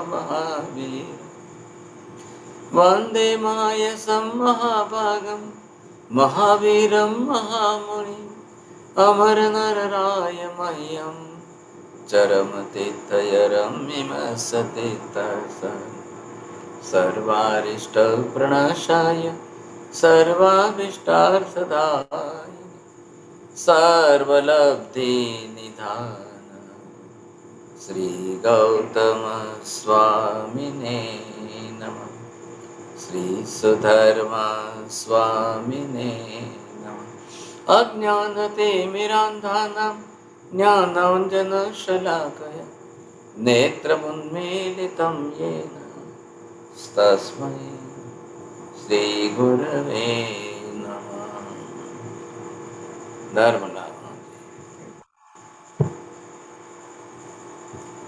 महावीर वंदे मायसं महाभागं महावीरं महामुनिम् अमरनरराय मह्यं चरमतीर्थयरम्यमसतीर्थः सर्वारिष्टप्रणाशाय सर्वाभीष्टार्थदाय सर्वलब्धिनिधान श्री गौतम स्वामिने नमः। श्री सुधर्मा स्वामिने नमः। अज्ञानतिमिरान्धानां ज्ञानाञ्जनशलाकया नेत्रमुन्मीलितं येन तस्मै श्रीगुरवे नमः। धर्मलाल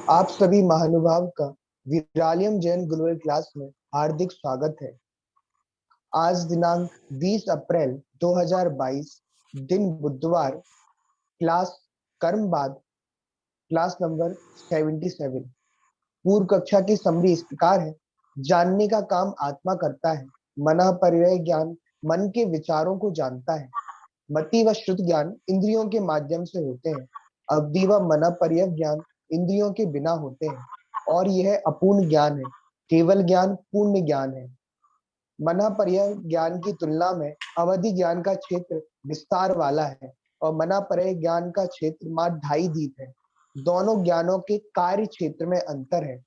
आप सभी महानुभाव का विरालियम जैन गुरुकुल क्लास में हार्दिक स्वागत है। आज दिनांक 20 अप्रैल 2022 दिन बुधवार, क्लास कर्मवाद, क्लास नंबर 77। पूर्व कक्षा की समरी इस प्रकार है। जानने का काम आत्मा करता है। मनः पर्यय ज्ञान मन के विचारों को जानता है। मति व श्रुत ज्ञान इंद्रियों के माध्यम से होते हैं। अवधि व मनः पर्यय ज्ञान इंद्रियों के बिना होते हैं और यह अपूर्ण ज्ञान है। केवल ज्ञान पूर्ण ज्ञान है। मनः पर्यय ज्ञान की तुलना में अवधि ज्ञान का क्षेत्र विस्तार वाला है और मनः पर्यय ज्ञान का क्षेत्र मात्र 2.5 दीप है। दोनों ज्ञानों के कार्य क्षेत्र में अंतर है।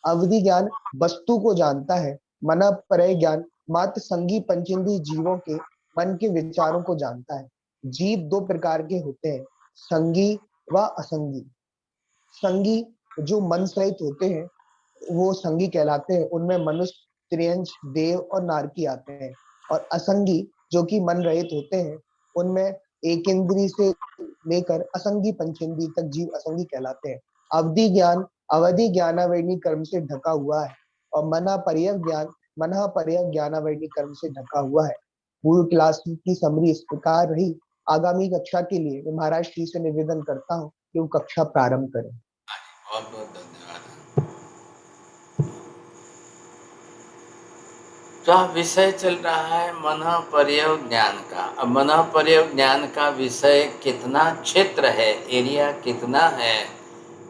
अवधि ज्ञान वस्तु को जानता है। मनः पर्यय ज्ञान मात्र संगी पंचेंद्रिय जीवों के मन के विचारों को जानता है। जीव 2 प्रकार के होते हैं, संगी व असंगी। संगी जो मन सहित होते हैं वो संगी कहलाते हैं। उनमें मनुष्य, त्रियंश, देव और नारकी आते हैं। और असंगी जो कि मन रहित होते हैं उनमें एक इंद्रिय से लेकर असंगी पंचेंद्रिय तक जीव असंगी कहलाते हैं। अवधि ज्ञान अवधि ज्ञानावरणी कर्म से ढका हुआ है और मनः पर्यय ज्ञानावरणी कर्म से ढका हुआ है। पूर्व क्लास की समरी इस प्रकार रही। आगामी कक्षा के लिए मैं महाराज श्री से निवेदन करता हूँ कि वो कक्षा प्रारंभ करें। बहुत बहुत धन्यवाद। तो विषय चल रहा है मनः पर्यय ज्ञान का। अब मनः पर्यय ज्ञान का विषय कितना क्षेत्र है, एरिया कितना है,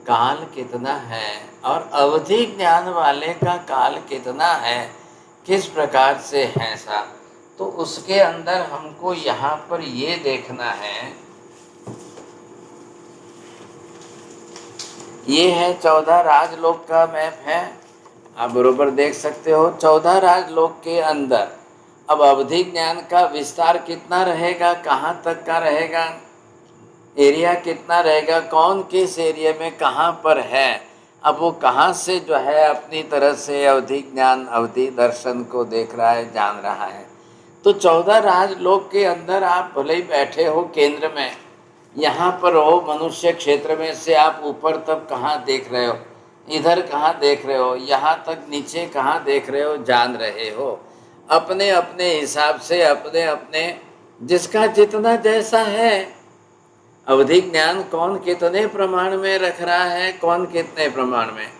काल कितना है और अवधि ज्ञान वाले का काल कितना है, किस प्रकार से है सा, तो उसके अंदर हमको यहाँ पर ये देखना है। ये है 14 राजलोक का मैप है, आप बरोबर देख सकते हो। 14 राजलोक के अंदर अब अवधि ज्ञान का विस्तार कितना रहेगा, कहाँ तक का रहेगा, एरिया कितना रहेगा, कौन किस एरिया में कहाँ पर है, अब वो कहाँ से जो है अपनी तरह से अवधि ज्ञान अवधि दर्शन को देख रहा है, जान रहा है। तो 14 राजलोक के अंदर आप भले ही बैठे हो केंद्र में, यहाँ पर हो मनुष्य क्षेत्र में से आप ऊपर तक कहाँ देख रहे हो, इधर कहाँ देख रहे हो, यहाँ तक नीचे कहाँ देख रहे हो, जान रहे हो अपने अपने हिसाब से, अपने अपने जिसका जितना जैसा है। अवधि ज्ञान कौन कितने प्रमाण में रख रहा है, कौन कितने प्रमाण में।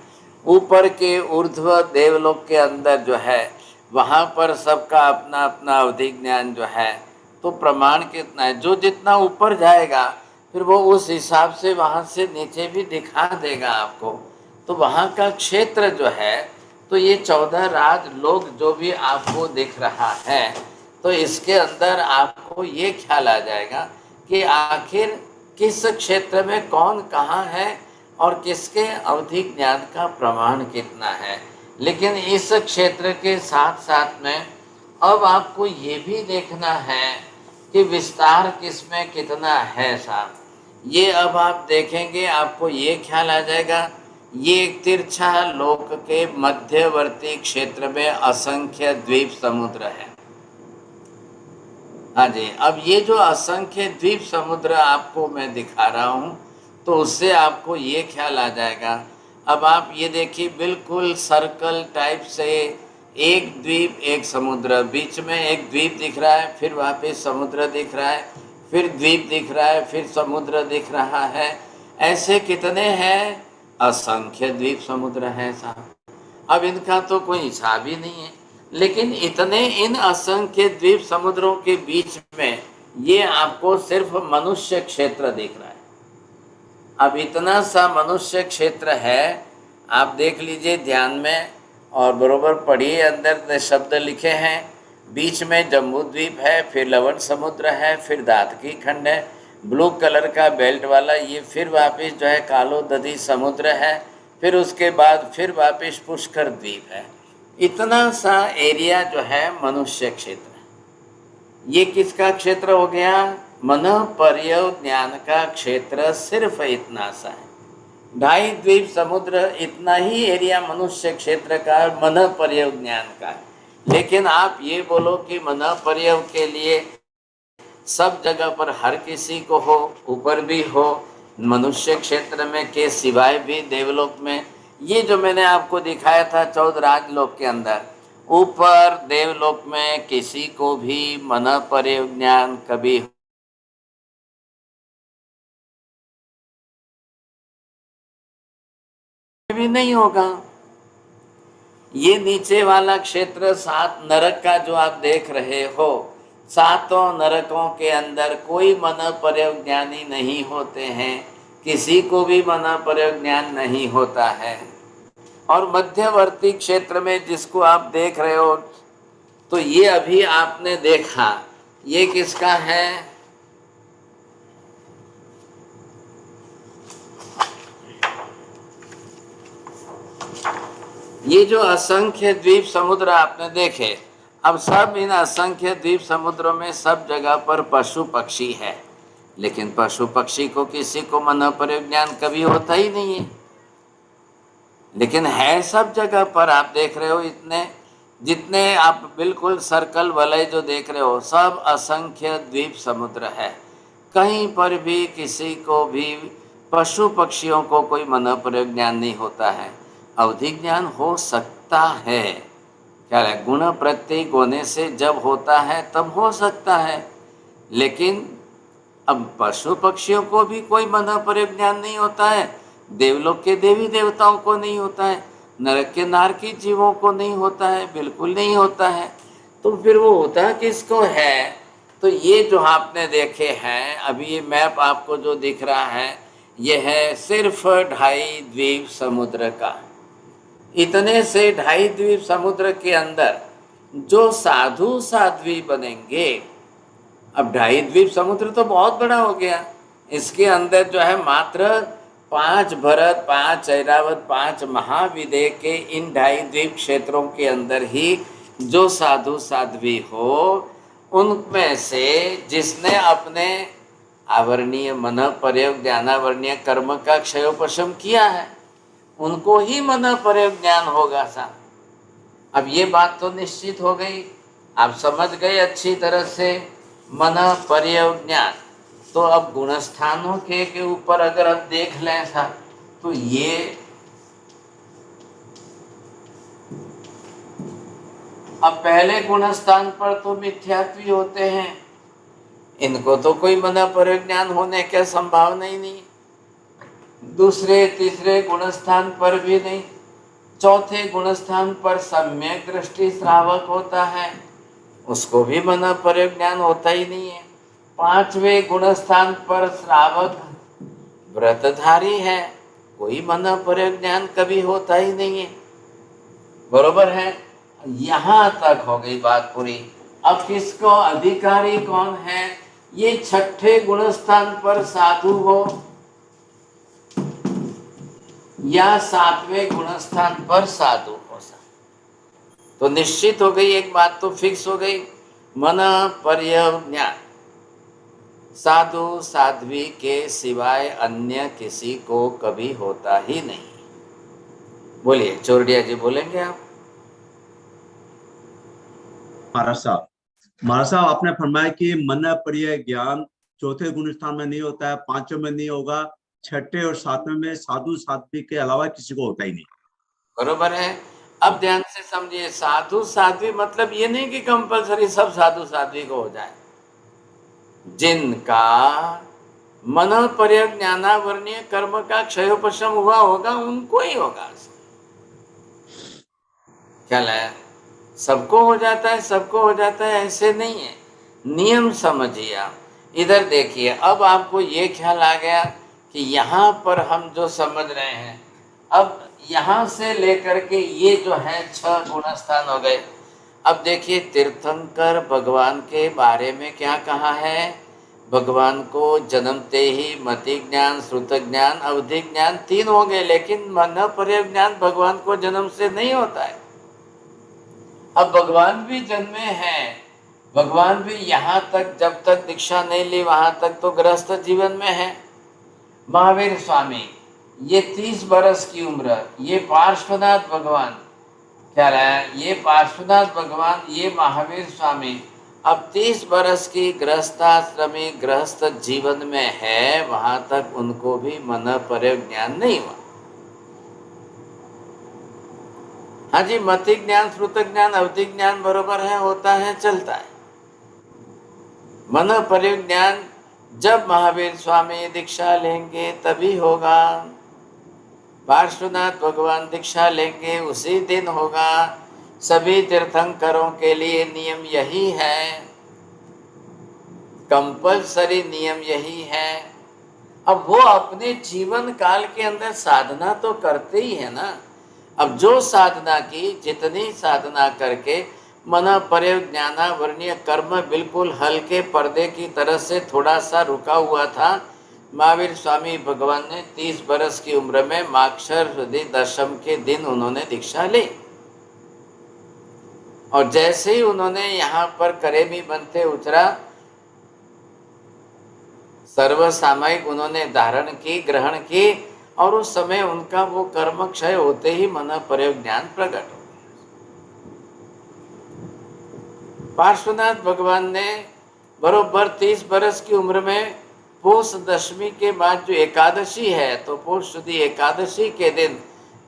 ऊपर के ऊर्ध्व देवलोक के अंदर जो है वहाँ पर सबका अपना अपना अवधि ज्ञान जो है, तो प्रमाण कितना है। जो जितना ऊपर जाएगा फिर वो उस हिसाब से वहाँ से नीचे भी दिखा देगा आपको। तो वहाँ का क्षेत्र जो है, तो ये 14 राजलोक जो भी आपको दिख रहा है, तो इसके अंदर आपको ये ख्याल आ जाएगा कि आखिर किस क्षेत्र में कौन कहाँ है और किसके अवधि ज्ञान का प्रमाण कितना है। लेकिन इस क्षेत्र के साथ साथ में अब आपको ये भी देखना है कि विस्तार किसमें कितना है साहब। ये अब आप देखेंगे, आपको ये ख्याल आ जाएगा। ये एक तिरछा लोक के मध्यवर्ती क्षेत्र में असंख्य द्वीप समुद्र है। हाँ जी, अब ये जो असंख्य द्वीप समुद्र आपको मैं दिखा रहा हूँ, तो उससे आपको ये ख्याल आ जाएगा। अब आप ये देखिए, बिल्कुल सर्कल टाइप से एक द्वीप एक समुद्र, बीच में एक द्वीप दिख रहा है, फिर वहाँ पे समुद्र दिख रहा है, फिर द्वीप दिख रहा है, फिर समुद्र दिख रहा है। ऐसे कितने हैं? असंख्य द्वीप समुद्र है साहब। अब इनका तो कोई हिसाब ही नहीं है, लेकिन इतने इन असंख्य द्वीप समुद्रों के बीच में ये आपको सिर्फ मनुष्य क्षेत्र दिख रहा है। अब इतना सा मनुष्य क्षेत्र है, आप देख लीजिए ध्यान में और बरोबर पढ़िए, अंदर शब्द लिखे हैं। बीच में जम्बू द्वीप है, फिर लवण समुद्र है, फिर दातकी खंड है, ब्लू कलर का बेल्ट वाला, ये फिर वापस जो है कालो दधी समुद्र है, फिर उसके बाद फिर वापस पुष्कर द्वीप है। इतना सा एरिया जो है मनुष्य क्षेत्र है। ये किसका क्षेत्र हो गया? मन पर्यव ज्ञान का क्षेत्र सिर्फ इतना सा है। 2.5 द्वीप समुद्र, इतना ही एरिया मनुष्य क्षेत्र का मन पर्यव ज्ञान का है। लेकिन आप ये बोलो कि मन पर्यव के लिए सब जगह पर हर किसी को हो, ऊपर भी हो, मनुष्य क्षेत्र में के सिवाय भी देवलोक में, ये जो मैंने आपको दिखाया था 14 राजलोक के अंदर, ऊपर देवलोक में किसी को भी मन पर्यव ज्ञान कभी भी नहीं होगा। ये नीचे वाला क्षेत्र 7 नरक का जो आप देख रहे हो, 7 नरकों के अंदर कोई मन पर्यव ज्ञानी नहीं होते हैं, किसी को भी मन पर्यव ज्ञान नहीं होता है। और मध्यवर्ती क्षेत्र में जिसको आप देख रहे हो, तो ये अभी आपने देखा, ये किसका है? ये जो असंख्य द्वीप समुद्र आपने देखे, अब सब इन असंख्य द्वीप समुद्रों में सब जगह पर पशु पक्षी है, लेकिन पशु पक्षी को किसी को मन पर्यव ज्ञान कभी होता ही नहीं है। लेकिन है सब जगह पर, आप देख रहे हो इतने, जितने आप बिल्कुल सर्कल वलय जो देख रहे हो, सब असंख्य द्वीप समुद्र है। कहीं पर भी किसी को भी पशु पक्षियों को कोई मन पर्यव ज्ञान नहीं होता है। अवधि ज्ञान हो सकता है, क्या है, गुण प्रत्येक होने से जब होता है तब हो सकता है, लेकिन अब पशु पक्षियों को भी कोई मन पर्यव ज्ञान नहीं होता है, देवलोक के देवी देवताओं को नहीं होता है, नरक के नारकी जीवों को नहीं होता है, बिल्कुल नहीं होता है। तो फिर वो होता किसको है? तो ये जो आपने देखे हैं, अभी ये मैप आपको जो दिख रहा है, ये है सिर्फ 2.5 द्वीप समुद्र का। इतने से 2.5 द्वीप समुद्र के अंदर जो साधु साध्वी बनेंगे, अब 2.5 द्वीप समुद्र तो बहुत बड़ा हो गया, इसके अंदर जो है मात्र 5 भरत, 5 ऐरावत, 5 महाविदेह के इन 2.5 द्वीप क्षेत्रों के अंदर ही जो साधु साध्वी हो, उनमें से जिसने अपने आवरणीय मन पर्यव ज्ञानावरणीय कर्म का क्षयोपशम किया है, उनको ही मन पर्यव ज्ञान होगा सा। अब ये बात तो निश्चित हो गई, आप समझ गए अच्छी तरह से मन पर्यव ज्ञान। तो अब गुणस्थानों के ऊपर अगर हम देख लें सा, तो ये अब पहले गुणस्थान पर तो मिथ्यात्वी होते हैं, इनको तो कोई मन पर्यव ज्ञान होने की संभावना ही नहीं। दूसरे तीसरे गुणस्थान पर भी नहीं, चौथे गुणस्थान पर सम्यक दृष्टि श्रावक होता है, उसको भी मन पर्यव ज्ञान होता ही नहीं है। 5वें गुणस्थान पर श्रावक व्रतधारी है, कोई मन पर्यव ज्ञान कभी होता ही नहीं है। बरोबर है, यहाँ तक हो गई बात पूरी। अब किसको अधिकारी कौन है? ये 6ठे गुणस्थान पर साधु हो या 7वें गुणस्थान पर साधु हो, तो निश्चित हो गई, एक बात तो फिक्स हो गई, मन पर्यव ज्ञान साधु साध्वी के सिवाय अन्य किसी को कभी होता ही नहीं। बोलिए चोरडिया जी, बोलेंगे आप? महाराज साहब आपने फरमाया कि मन पर्यय ज्ञान चौथे गुण स्थान में नहीं होता है, 5वें में नहीं होगा, 6ठे और 7वें में साधु साध्वी के अलावा किसी को होता ही नहीं। बरोबर है। अब ध्यान से समझिए, साधु साध्वी मतलब ये नहीं कि कंपलसरी सब साधु साध्वी को हो जाए। जिनका मन पर्यग ज्ञानावरणीय कर्म का क्षयोपशम हुआ होगा, उनको ही होगा। ख्याल है? सबको हो जाता है, सबको हो जाता है, ऐसे नहीं है। नियम समझिए आप। इधर देखिए, अब आपको ये ख्याल आ गया कि यहाँ पर हम जो समझ रहे हैं, अब यहाँ से लेकर के ये जो है 6 गुणस्थान हो गए। अब देखिए तीर्थंकर भगवान के बारे में क्या कहा है। भगवान को जन्मते ही मति ज्ञान, श्रुत ज्ञान, अवधि ज्ञान 3 हो गए, लेकिन मन पर्यग ज्ञान भगवान को जन्म से नहीं होता है। अब भगवान भी जन्मे हैं, भगवान भी यहाँ तक जब तक दीक्षा नहीं ली वहाँ तक तो गृहस्थ जीवन में है। महावीर स्वामी ये 30 बरस की उम्र, ये पार्श्वनाथ भगवान, क्या रहा है, ये पार्श्वनाथ भगवान, ये महावीर स्वामी अब 30 बरस की गृहस्थाश्रमी गृहस्थ जीवन में है, वहाँ तक उनको भी मन पर्यग ज्ञान नहीं हुआ। हाँ जी, मति ज्ञान, श्रुत ज्ञान, अवधि ज्ञान बरोबर है, होता है, चलता है। मन पर्यग ज्ञान जब महावीर स्वामी दीक्षा लेंगे तभी होगा। पार्श्वनाथ भगवान दीक्षा लेंगे उसी दिन होगा। सभी तीर्थंकरों के लिए नियम यही है, कंपलसरी नियम यही है। अब वो अपने जीवन काल के अंदर साधना तो करते ही है ना। अब जो साधना की, जितनी साधना करके मन पर्यग ज्ञानावरणीय कर्म बिल्कुल हल्के पर्दे की तरह से थोड़ा सा रुका हुआ था, महावीर स्वामी भगवान ने 30 बरस की उम्र में माक्षर दशम के दिन उन्होंने दीक्षा ली। और जैसे ही उन्होंने यहाँ पर करेमी बनते उतरा, सर्वसामयिक उन्होंने धारण की, ग्रहण की, और उस समय उनका वो कर्म क्षय होते ही मन पर्यग ज्ञान प्रकट हो। पार्श्वनाथ भगवान ने बरोबर 30 बरस की उम्र में पौष दशमी के बाद जो एकादशी है, तो पौष शुद्धि एकादशी के दिन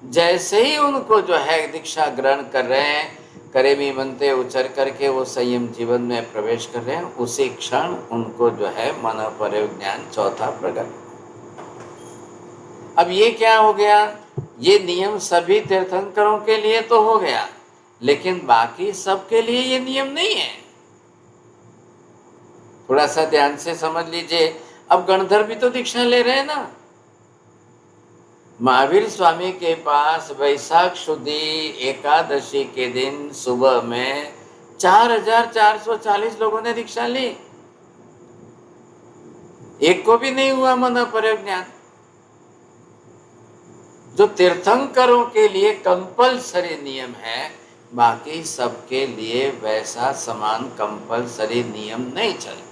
जैसे ही उनको जो है दीक्षा ग्रहण कर रहे हैं, करेमी बनते उचर करके वो संयम जीवन में प्रवेश कर रहे हैं, उसी क्षण उनको जो है मन पर्यग ज्ञान चौथा प्रकट। अब ये क्या हो गया, ये नियम सभी तीर्थंकरों के लिए तो हो गया, लेकिन बाकी सबके लिए ये नियम नहीं है। थोड़ा सा ध्यान से समझ लीजिए। अब गणधर भी तो दीक्षा ले रहे हैं ना। महावीर स्वामी के पास वैशाख शुद्धि एकादशी के दिन सुबह में 4440 लोगों ने दीक्षा ली, एक को भी नहीं हुआ मन पर्यग ज्ञान। जो तीर्थंकरों के लिए कंपलसरी नियम है, बाकी सबके लिए वैसा समान कंपलसरी नियम नहीं चलता।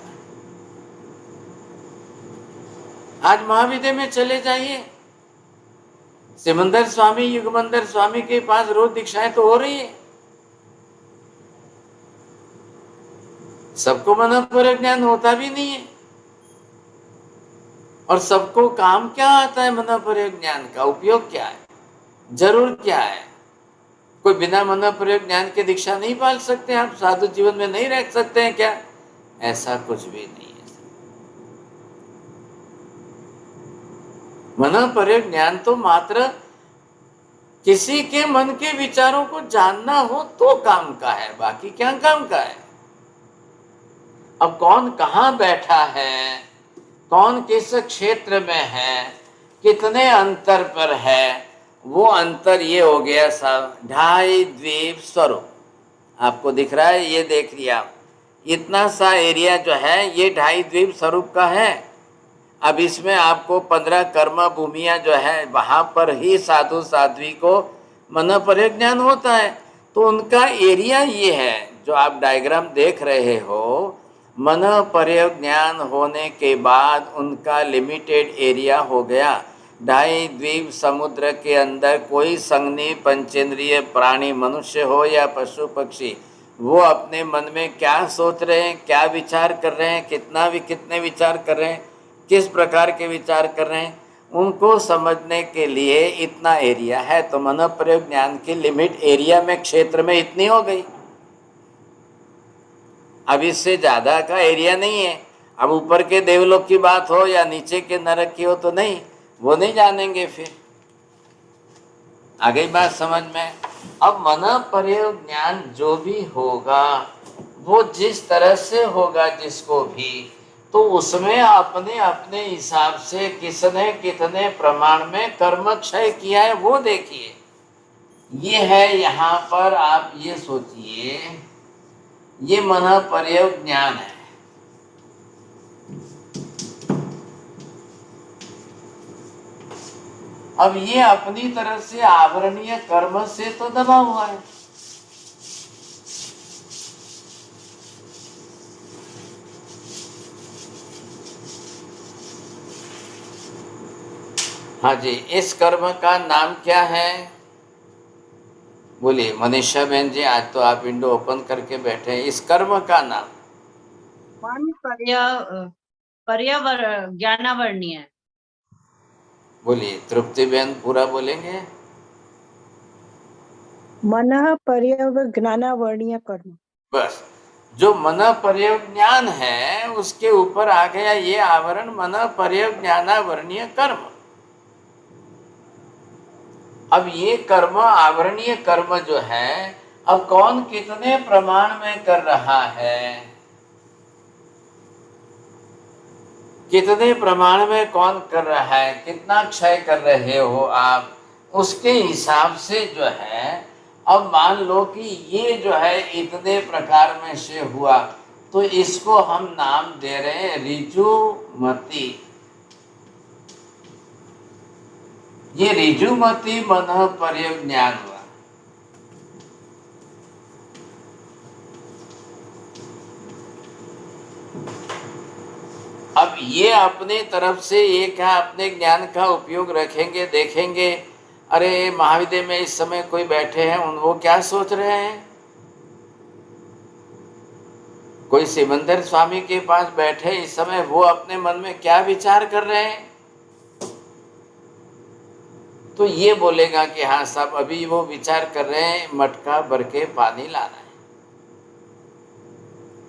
आज महाविद्या में चले जाइए, सिमंदर स्वामी, युगमंदर स्वामी के पास रोज दीक्षाएं तो हो रही है। सबको मन पर्यग ज्ञान होता भी नहीं है। और सबको काम क्या आता है, मन पर्यग ज्ञान का उपयोग क्या है, जरूर क्या है। कोई बिना मन पर्यग ज्ञान के दीक्षा नहीं पाल सकते, आप साधु जीवन में नहीं रह सकते हैं क्या? ऐसा कुछ भी नहीं है। मन पर्यग ज्ञान तो मात्र किसी के मन के विचारों को जानना हो तो काम का है, बाकी क्या काम का है। अब कौन कहाँ बैठा है, कौन किस क्षेत्र में है, कितने अंतर पर है, वो अंतर ये हो गया सब ढाई द्वीप स्वरूप। आपको दिख रहा है, ये देख लिया, इतना सा एरिया जो है ये ढाई द्वीप स्वरूप का है। अब इसमें आपको 15 कर्म भूमियाँ जो है वहाँ पर ही साधु साध्वी को मन पर्यग ज्ञान होता है। तो उनका एरिया ये है जो आप डायग्राम देख रहे हो। मन पर्यग ज्ञान होने के बाद उनका लिमिटेड एरिया हो गया। ढाई द्वीप समुद्र के अंदर कोई संगनी पंचेंद्रिय प्राणी, मनुष्य हो या पशु पक्षी, वो अपने मन में क्या सोच रहे हैं, क्या विचार कर रहे हैं, कितने विचार कर रहे हैं, किस प्रकार के विचार कर रहे हैं, उनको समझने के लिए इतना एरिया है। तो मन पर्यग ज्ञान की लिमिट एरिया में, क्षेत्र में इतनी हो गई। अब इससे ज़्यादा का एरिया नहीं है। अब ऊपर के देवलोक की बात हो या नीचे के नरक की हो तो नहीं, वो नहीं जानेंगे फिर। आ गई बात समझ में। अब मन पर्यव ज्ञान जो भी होगा वो जिस तरह से होगा जिसको भी, तो उसमें अपने अपने हिसाब से किसने कितने प्रमाण में कर्म क्षय किया है वो देखिए। ये है यहाँ पर आप ये सोचिए, ये मन पर्यव ज्ञान है। अब ये अपनी तरफ से आवरणीय कर्म से तो दबा हुआ है। हाँ जी, इस कर्म का नाम क्या है? बोलिए मनीषा बहन जी, आज तो आप विंडो ओपन करके बैठे हैं। इस कर्म का नाम मन पर्यावरण ज्ञानावरणीय। बोलिए तृप्ति बहन, पूरा बोलेंगे। मनः पर्यव ज्ञानावर्णीय कर्म। बस, जो मन पर्यव ज्ञान है उसके ऊपर आ गया ये आवरण, मन पर्यव ज्ञानावरणीय कर्म। अब ये कर्म, आवरणीय कर्म जो है, अब कौन कितने प्रमाण में कर रहा है, कितने प्रमाण में कौन कर रहा है, कितना क्षय कर रहे हो आप, उसके हिसाब से जो है। अब मान लो कि ये जो है इतने प्रकार में से हुआ, तो इसको हम नाम दे रहे हैं ऋजुमति। ये ऋजुमति मन पर्यव ज्ञान हुआ। अब ये अपने तरफ से ये क्या अपने ज्ञान का उपयोग रखेंगे, देखेंगे। अरे महाविद्यालय में इस समय कोई बैठे हैं, उन वो क्या सोच रहे हैं, कोई सिमंदर स्वामी के पास बैठे इस समय, वो अपने मन में क्या विचार कर रहे हैं, तो ये बोलेगा कि हाँ साहब अभी वो विचार कर रहे हैं मटका भर के पानी लाना है।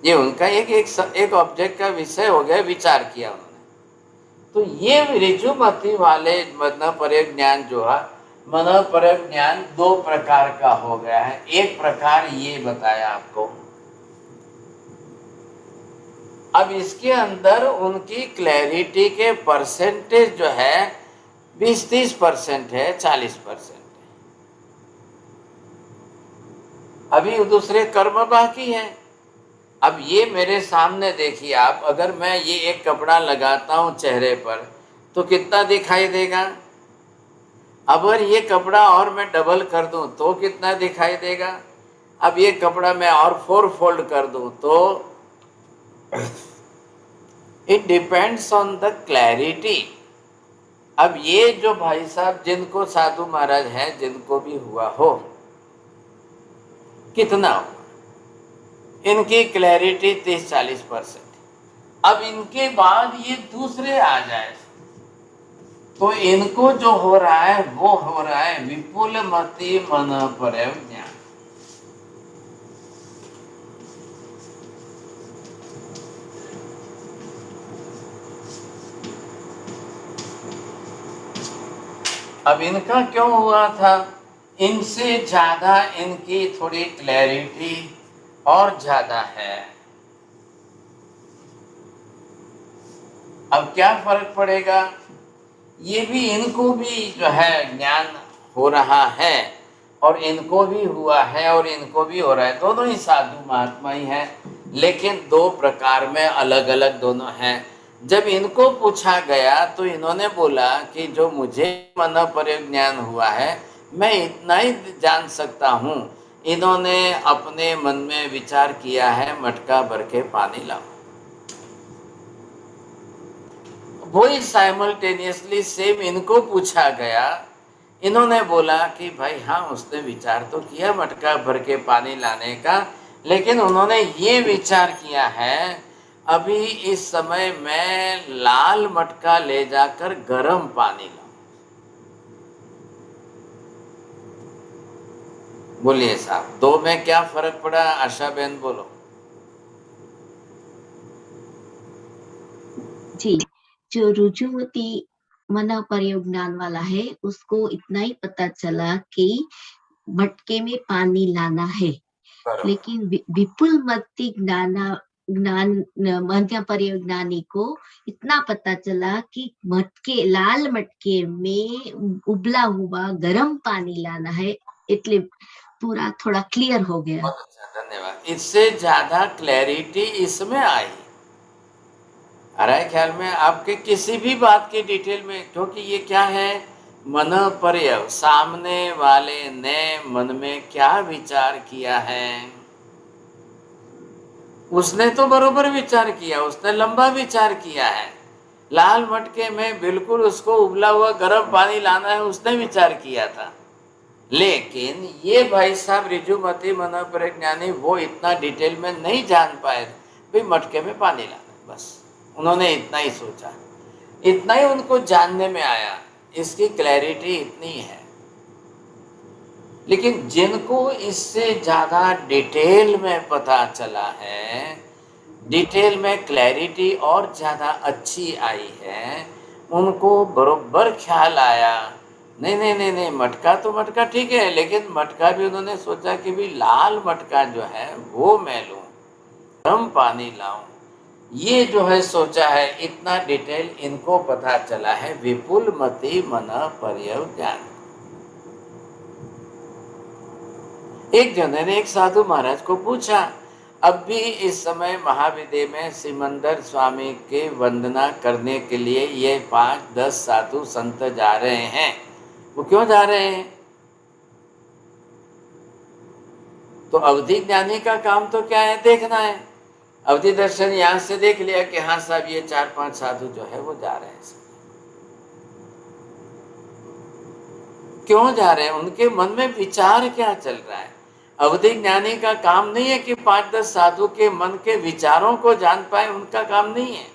ये उनका एक ऑब्जेक्ट का विषय हो गया, विचार किया उन्होंने। तो ये ऋजुमति वाले मन पर्यव ज्ञान जो है, मन पर्यव ज्ञान दो प्रकार का हो गया है। एक प्रकार ये बताया आपको, अब इसके अंदर उनकी क्लैरिटी के परसेंटेज जो है 20-30% है, 40% है। अभी दूसरे कर्म बाकी है। अब ये मेरे सामने देखिए आप, अगर मैं ये एक कपड़ा लगाता हूँ चेहरे पर तो कितना दिखाई देगा, अगर ये कपड़ा और मैं डबल कर दूं तो कितना दिखाई देगा, अब ये कपड़ा मैं और 4 फोल्ड कर दूं तो it depends on the clarity. अब ये जो भाई साहब जिनको साधु महाराज हैं, जिनको भी हुआ हो, कितना हो, इनकी क्लैरिटी 30-40%। अब इनके बाद ये दूसरे आ जाए तो इनको जो हो रहा है वो हो रहा है विपुल मति मन पर्यव ज्ञान। अब इनका क्यों हुआ था, इनसे ज्यादा इनकी थोड़ी क्लैरिटी और ज्यादा है। अब क्या फर्क पड़ेगा, ये भी इनको भी जो है ज्ञान हो रहा है और इनको भी हुआ है और इनको भी हो रहा है, दोनों ही साधु महात्मा ही हैं, लेकिन दो प्रकार में अलग अलग दोनों हैं। जब इनको पूछा गया तो इन्होंने बोला कि जो मुझे मन पर्यव ज्ञान हुआ है मैं इतना ही जान सकता हूँ। इन्होंने अपने मन में विचार किया है मटका भर के पानी लाओ, वही साइमल्टेनियसली सेम इनको पूछा गया। इन्होंने बोला कि भाई हाँ उसने विचार तो किया मटका भर के पानी लाने का, लेकिन उन्होंने ये विचार किया है अभी इस समय मैं लाल मटका ले जाकर गर्म पानी लाऊं। बोलिए साहब, दो में क्या फर्क पड़ा? आशा बहन बोलो। जो रुजुमती मना प्रयोग ज्ञान वाला है उसको इतना ही पता चला कि मटके में पानी लाना है, लेकिन विपुल मति ज्ञान मध्य परिज्ञानी को इतना पता चला कि लाल मटके में उबला हुआ गर्म पानी लाना है, એટલે पूरा थोड़ा क्लियर हो गया। बहुत अच्छा, धन्यवाद। इससे ज्यादा क्लैरिटी इसमें आई। आ रहा है ख्याल में आपके किसी भी बात की डिटेल में, क्योंकि ये क्या है, मन पर्यव, सामने वाले ने मन में क्या विचार किया है, उसने तो बरोबर विचार किया, उसने लंबा विचार किया है। लाल मटके में बिल्कुल उसको उबला हुआ गर्म पानी लाना है, उसने विचार किया था। लेकिन ये भाई साहब ऋजुमती मनोप्रज्ञानी वो इतना डिटेल में नहीं जान पाए, भाई मटके में पानी लाना है, बस उन्होंने इतना ही सोचा, इतना ही उनको जानने में आया, इसकी क्लैरिटी इतनी है। लेकिन जिनको इससे ज़्यादा डिटेल में पता चला है, डिटेल में क्लैरिटी और ज़्यादा अच्छी आई है, उनको बरोबर ख्याल आया, नहीं नहीं नहीं नहीं, मटका तो मटका ठीक है, लेकिन मटका भी उन्होंने सोचा कि भी लाल मटका जो है वो मैं लूँ, गर्म पानी लाऊं, ये जो है सोचा है, इतना डिटेल इनको पता चला है विपुल मति मन पर्यव ज्ञान। एक जने ने एक साधु महाराज को पूछा, अब भी इस समय महाविद्य में सिमंदर स्वामी के वंदना करने के लिए ये 5-10 साधु संत जा रहे हैं, वो क्यों जा रहे हैं? तो अवधि ज्ञानी का काम तो क्या है, देखना है। अवधि दर्शन यहाँ से देख लिया कि हाँ साहब ये 4-5 साधु जो है वो जा रहे हैं। क्यों जा रहे हैं, उनके मन में विचार क्या चल रहा है? अवधि ज्ञानी का काम नहीं है कि 5-10 साधु के मन के विचारों को जान पाए, उनका काम नहीं है।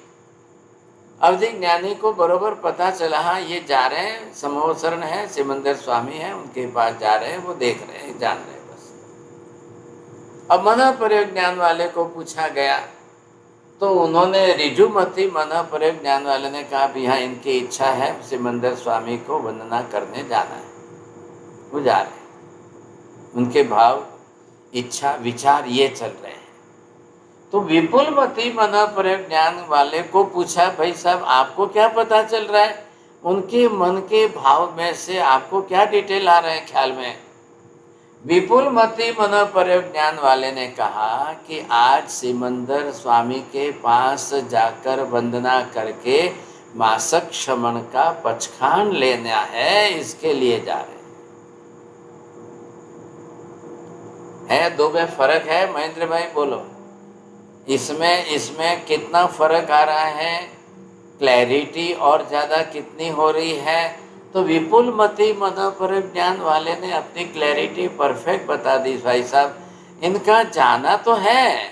अवधि ज्ञानी को बरोबर पता चला, हाँ ये जा रहे हैं, समोसरण है, सिमंदर स्वामी है, उनके पास जा रहे हैं, वो देख रहे हैं, जान रहे हैं बस। अब मन प्रयोग ज्ञान वाले को पूछा गया तो उन्होंने ऋजुमती मन प्रयोग ज्ञान वाले ने कहा भी हाँ इनकी इच्छा है सिमंदर स्वामी को वंदना करने जाना है, वो जा रहे हैं, उनके भाव इच्छा विचार ये चल रहे हैं। तो विपुल मति मन प्रयोग ज्ञान वाले को पूछा, भाई साहब आपको क्या पता चल रहा है, उनके मन के भाव में से आपको क्या डिटेल आ रहा है ख्याल में? विपुल मति मन प्रयोग ज्ञान वाले ने कहा कि आज सिमंदर स्वामी के पास जाकर वंदना करके मासक शमन का पचखान लेना है, इसके लिए जा रहे हैं। दो में फर्क है, महेंद्र भाई बोलो, इसमें कितना फर्क आ रहा है, क्लैरिटी और ज़्यादा कितनी हो रही है? तो विपुल मति मनोप्रयोग ज्ञान वाले ने अपनी क्लैरिटी परफेक्ट बता दी। भाई साहब इनका जाना तो है,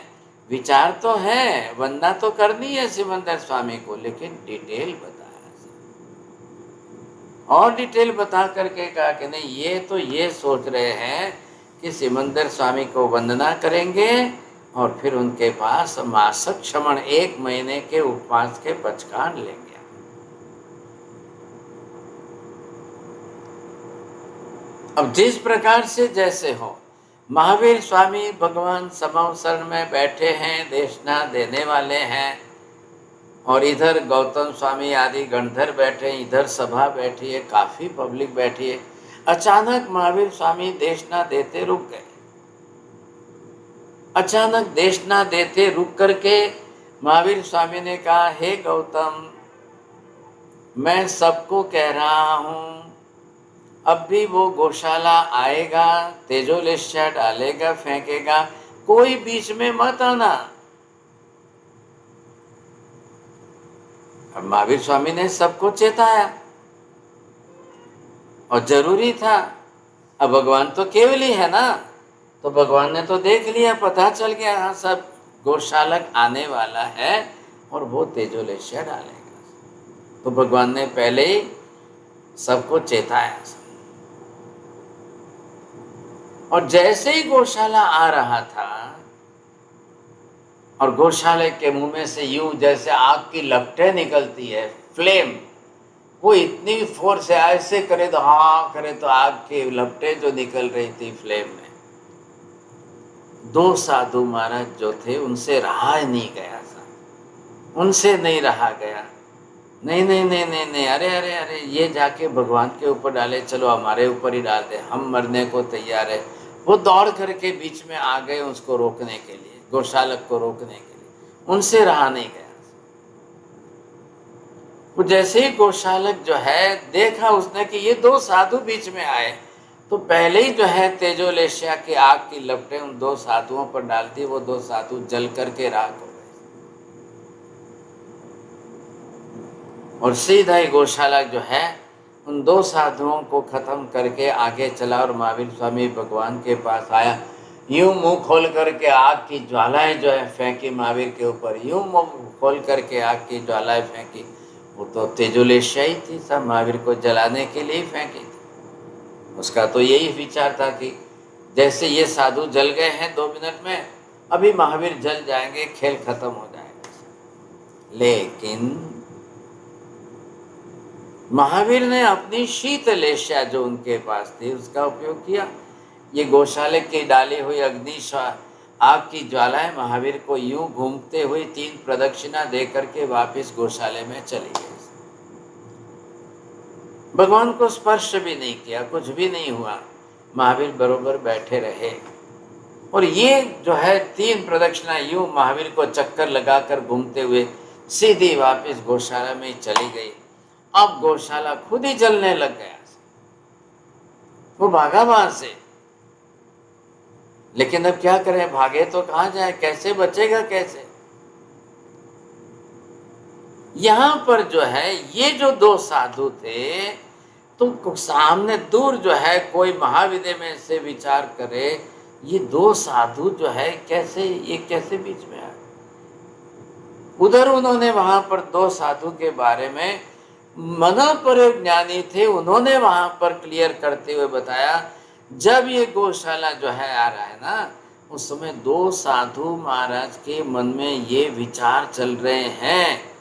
विचार तो है, वंदना तो करनी है सिमंदर स्वामी को, लेकिन डिटेल बताया और डिटेल बता करके कहा कि नहीं ये सोच रहे हैं कि सिमंदर स्वामी को वंदना करेंगे और फिर उनके पास मासक क्षमण 1 महीने के उपवास के पचखान लेंगे। अब जिस प्रकार से जैसे हो, महावीर स्वामी भगवान समवसरण में बैठे हैं, देशना देने वाले हैं, और इधर गौतम स्वामी आदि गणधर बैठे, इधर सभा बैठी है, काफी पब्लिक बैठी है। अचानक महावीर स्वामी देशना देते रुक गए। अचानक देशना देते रुक करके महावीर स्वामी ने कहा, हे गौतम, मैं सबको कह रहा हूँ, अब भी वो गौशाला आएगा, तेजोलेश्या डालेगा, फेंकेगा, कोई बीच में मत आना। अब महावीर स्वामी ने सबको चेताया और जरूरी था। अब भगवान तो केवल ही है ना, तो भगवान ने तो देख लिया, पता चल गया हाँ सब गौशालक आने वाला है और वो तेजोलेश्या डालेगा। तो भगवान ने पहले ही सबको चेताया। और जैसे ही गौशाला आ रहा था और गौशाले के मुंह में से यूं जैसे आग की लपटें निकलती है, फ्लेम, वो इतनी फोर्स से ऐसे करे तो हाँ करे तो आग की लपटें जो निकल रही थी फ्लेम में। दो साधु महाराज जो थे उनसे रहा नहीं गया था, उनसे नहीं रहा गया। नहीं नहीं नहीं नहीं नहीं, अरे अरे अरे, ये जाके भगवान के ऊपर डाले, चलो हमारे ऊपर ही डाल दे, हम मरने को तैयार है। वो दौड़ करके बीच में आ गए उसको रोकने के लिए, गौशालक को रोकने के लिए, उनसे रहा नहीं गया। वो जैसे ही गौशालक जो है देखा उसने कि ये दो साधु बीच में आए, तो पहले ही जो है तेजोलेशिया की आग की लपटें उन दो साधुओं पर डाल दी। वो दो साधु जल करके राख हो गए और सीधा ही गौशालक जो है उन दो साधुओं को खत्म करके आगे चला और महावीर स्वामी भगवान के पास आया। यूं मुंह खोल करके आग की ज्वालाएं जो है फेंकी महावीर के ऊपर, यूं मुंह खोल करके आग की ज्वालाएं फेंकी। वो तो तेजोलेशिया ही थी, सब महावीर को जलाने के लिए ही फेंकी थी। उसका तो यही विचार था कि जैसे ये साधु जल गए हैं 2 मिनट में, अभी महावीर जल जाएंगे, खेल खत्म हो जाएगा। लेकिन महावीर ने अपनी शीतलेशिया जो उनके पास थी उसका उपयोग किया। ये गौशाले की डाली हुई अग्नि आग की ज्वालाएं महावीर को यूं घूमते हुए 3 प्रदक्षिणा दे करके वापस गौशाले में चली गई। भगवान को स्पर्श भी नहीं किया, कुछ भी नहीं हुआ, महावीर बरोबर बैठे रहे। और ये जो है 3 प्रदक्षिणा यूं महावीर को चक्कर लगाकर घूमते हुए सीधी वापस गौशाला में चली गई। अब गौशाला खुद ही जलने लग गया, वो भागा वहां से। लेकिन अब क्या करें, भागे तो कहां जाए, कैसे बचेगा कैसे। यहां पर जो है ये जो 2 साधु थे, तो सामने दूर जो है कोई महाविद्य में से विचार करे, ये 2 साधु जो है कैसे, ये कैसे बीच में आए। उधर उन्होंने वहां पर 2 साधु के बारे में मनोपरयोग ज्ञानी थे, उन्होंने वहां पर क्लियर करते हुए बताया, जब ये गौशाला जो है आ रहा है ना, उस समय 2 साधु महाराज के मन में ये विचार चल रहे हैं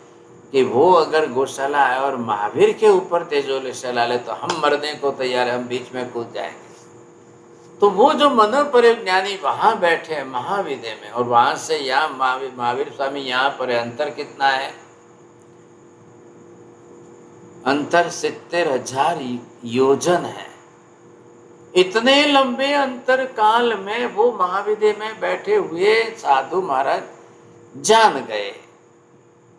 कि वो अगर गौशाला आए और महावीर के ऊपर तेजोलेशिया डाले तो हम मरने को तैयार है, हम बीच में कूद जाएंगे। तो वो जो मनोपरयोग ज्ञानी वहां बैठे हैं महाविद्य में, और वहां से यहाँ महावीर स्वामी यहाँ पर अंतर कितना है, अंतर 70,000 योजन है। इतने लंबे अंतर काल में वो महाविद्य में बैठे हुए साधु महाराज जान गए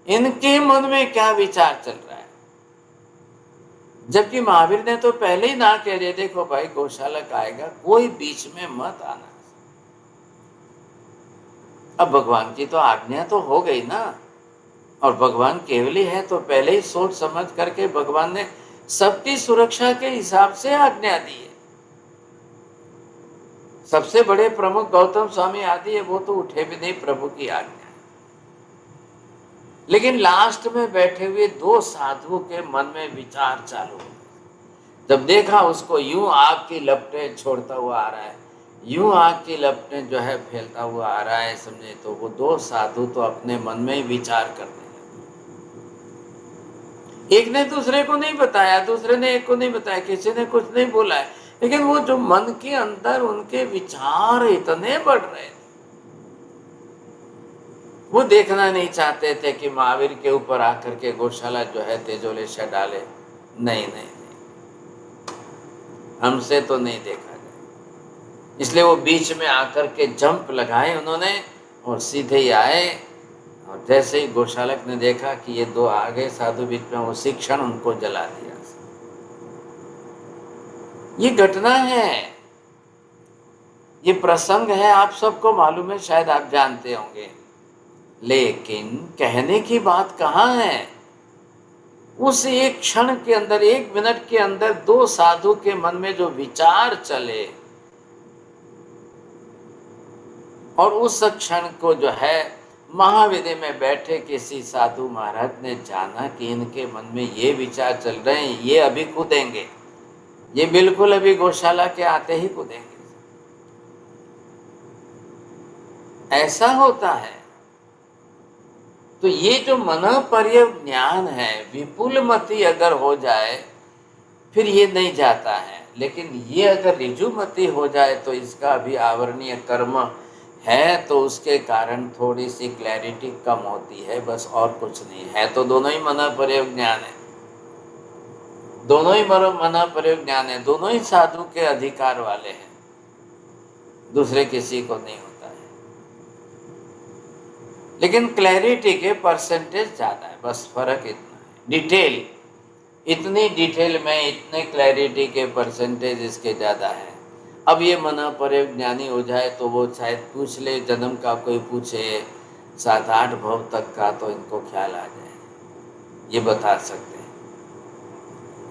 इनके मन में क्या विचार चल रहा है। जबकि महावीर ने तो पहले ही ना कह दिया, देखो भाई गौशालक आएगा, कोई बीच में मत आना। अब भगवान की तो आज्ञा तो हो गई ना, और भगवान केवली है, तो पहले ही सोच समझ करके भगवान ने सबकी सुरक्षा के हिसाब से आज्ञा दी है। सबसे बड़े प्रमुख गौतम स्वामी आदि है, वो तो उठे भी नहीं, प्रभु की आज्ञा। लेकिन लास्ट में बैठे हुए 2 साधुओं के मन में विचार चालू हो। जब देखा उसको यूं आग की लपटें छोड़ता हुआ आ रहा है, यूं आग की लपटें जो है फैलता हुआ आ रहा है, समझे, तो वो 2 साधु तो अपने मन में ही विचार करने लगे। एक ने दूसरे को नहीं बताया, दूसरे ने एक को नहीं बताया, किसी ने कुछ नहीं बोला है, लेकिन वो जो मन के अंदर उनके विचार इतने बढ़ रहे थे, वो देखना नहीं चाहते थे कि महावीर के ऊपर आकर के गौशाला जो है तेजोलेशिया डाले। नहीं नहीं नहीं, हमसे तो नहीं देखा जाए। इसलिए वो बीच में आकर के जंप लगाए उन्होंने और सीधे ही आए, और जैसे ही गौशालक ने देखा कि ये 2 आ गए साधु बीच में, उसी क्षण उनको जला दिया। ये घटना है, ये प्रसंग है, आप सबको मालूम है, शायद आप जानते होंगे, लेकिन कहने की बात कहाँ है। उस एक क्षण के अंदर, 1 मिनट के अंदर 2 साधु के मन में जो विचार चले, और उस क्षण को जो है महाविद्य में बैठे किसी साधु महाराज ने जाना कि इनके मन में ये विचार चल रहे हैं, ये अभी कूदेंगे, ये बिल्कुल अभी गौशाला के आते ही कूदेंगे। ऐसा होता है। तो ये जो मन पर्यज्ञान है, विपुल मति अगर हो जाए फिर ये नहीं जाता है, लेकिन ये अगर ऋजुमति हो जाए तो इसका भी आवरणीय कर्म है, तो उसके कारण थोड़ी सी क्लैरिटी कम होती है, बस और कुछ नहीं है। तो दोनों ही मन पर्यज्ञान है, दोनों ही मन पर्यज्ञान है, दोनों ही साधु के अधिकार वाले हैं, दूसरे किसी को नहीं होता है। लेकिन क्लैरिटी के परसेंटेज ज़्यादा है, बस फर्क इतना है। डिटेल, इतनी डिटेल में इतने क्लैरिटी के परसेंटेज इसके ज़्यादा है। अब ये मन पर्यज्ञानी हो जाए तो वो शायद पूछ ले, जन्म का कोई पूछे 7-8 भव तक का, तो इनको ख्याल आ जाए, ये बता सकते हैं।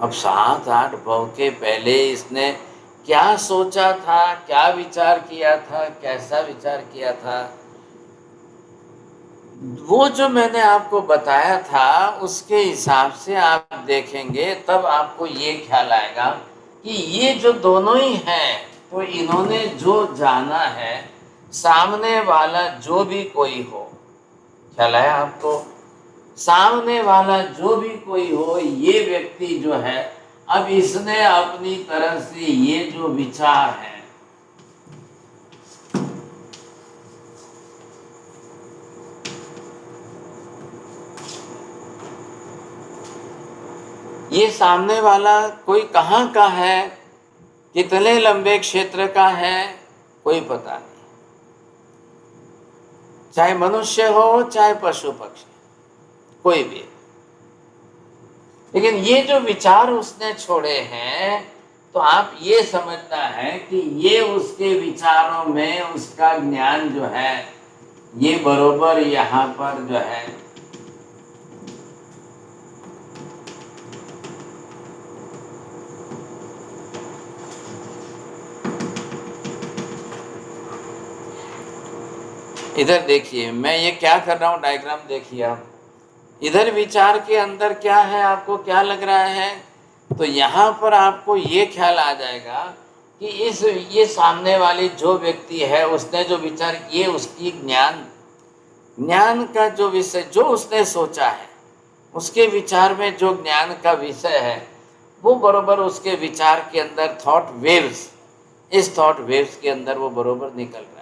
अब 7-8 भव के पहले इसने क्या सोचा था, क्या विचार किया था, कैसा विचार किया था, वो जो मैंने आपको बताया था उसके हिसाब से आप देखेंगे, तब आपको ये ख्याल आएगा कि ये जो दोनों ही हैं, तो इन्होंने जो जाना है, सामने वाला जो भी कोई हो, ख्याल है आपको, सामने वाला जो भी कोई हो, ये व्यक्ति जो है, अब इसने अपनी तरफ से ये जो विचार है, ये सामने वाला कोई कहाँ का है, कितने लंबे क्षेत्र का है, कोई पता नहीं, चाहे मनुष्य हो चाहे पशु पक्षी, कोई भी। लेकिन ये जो विचार उसने छोड़े हैं, तो आप ये समझना है कि ये उसके विचारों में उसका ज्ञान जो है, ये बरोबर यहाँ पर जो है इधर देखिए, मैं ये क्या कर रहा हूँ, डायग्राम देखिए आप, इधर विचार के अंदर क्या है, आपको क्या लग रहा है, तो यहाँ पर आपको ये ख्याल आ जाएगा कि ये सामने वाली जो व्यक्ति है, उसने जो विचार किए, उसकी ज्ञान का जो विषय जो उसने सोचा है, उसके विचार में जो ज्ञान का विषय है, वो बरोबर उसके विचार के अंदर थॉट वेव्स, इस थॉट वेव्स के अंदर वो बरोबर निकल रहा है।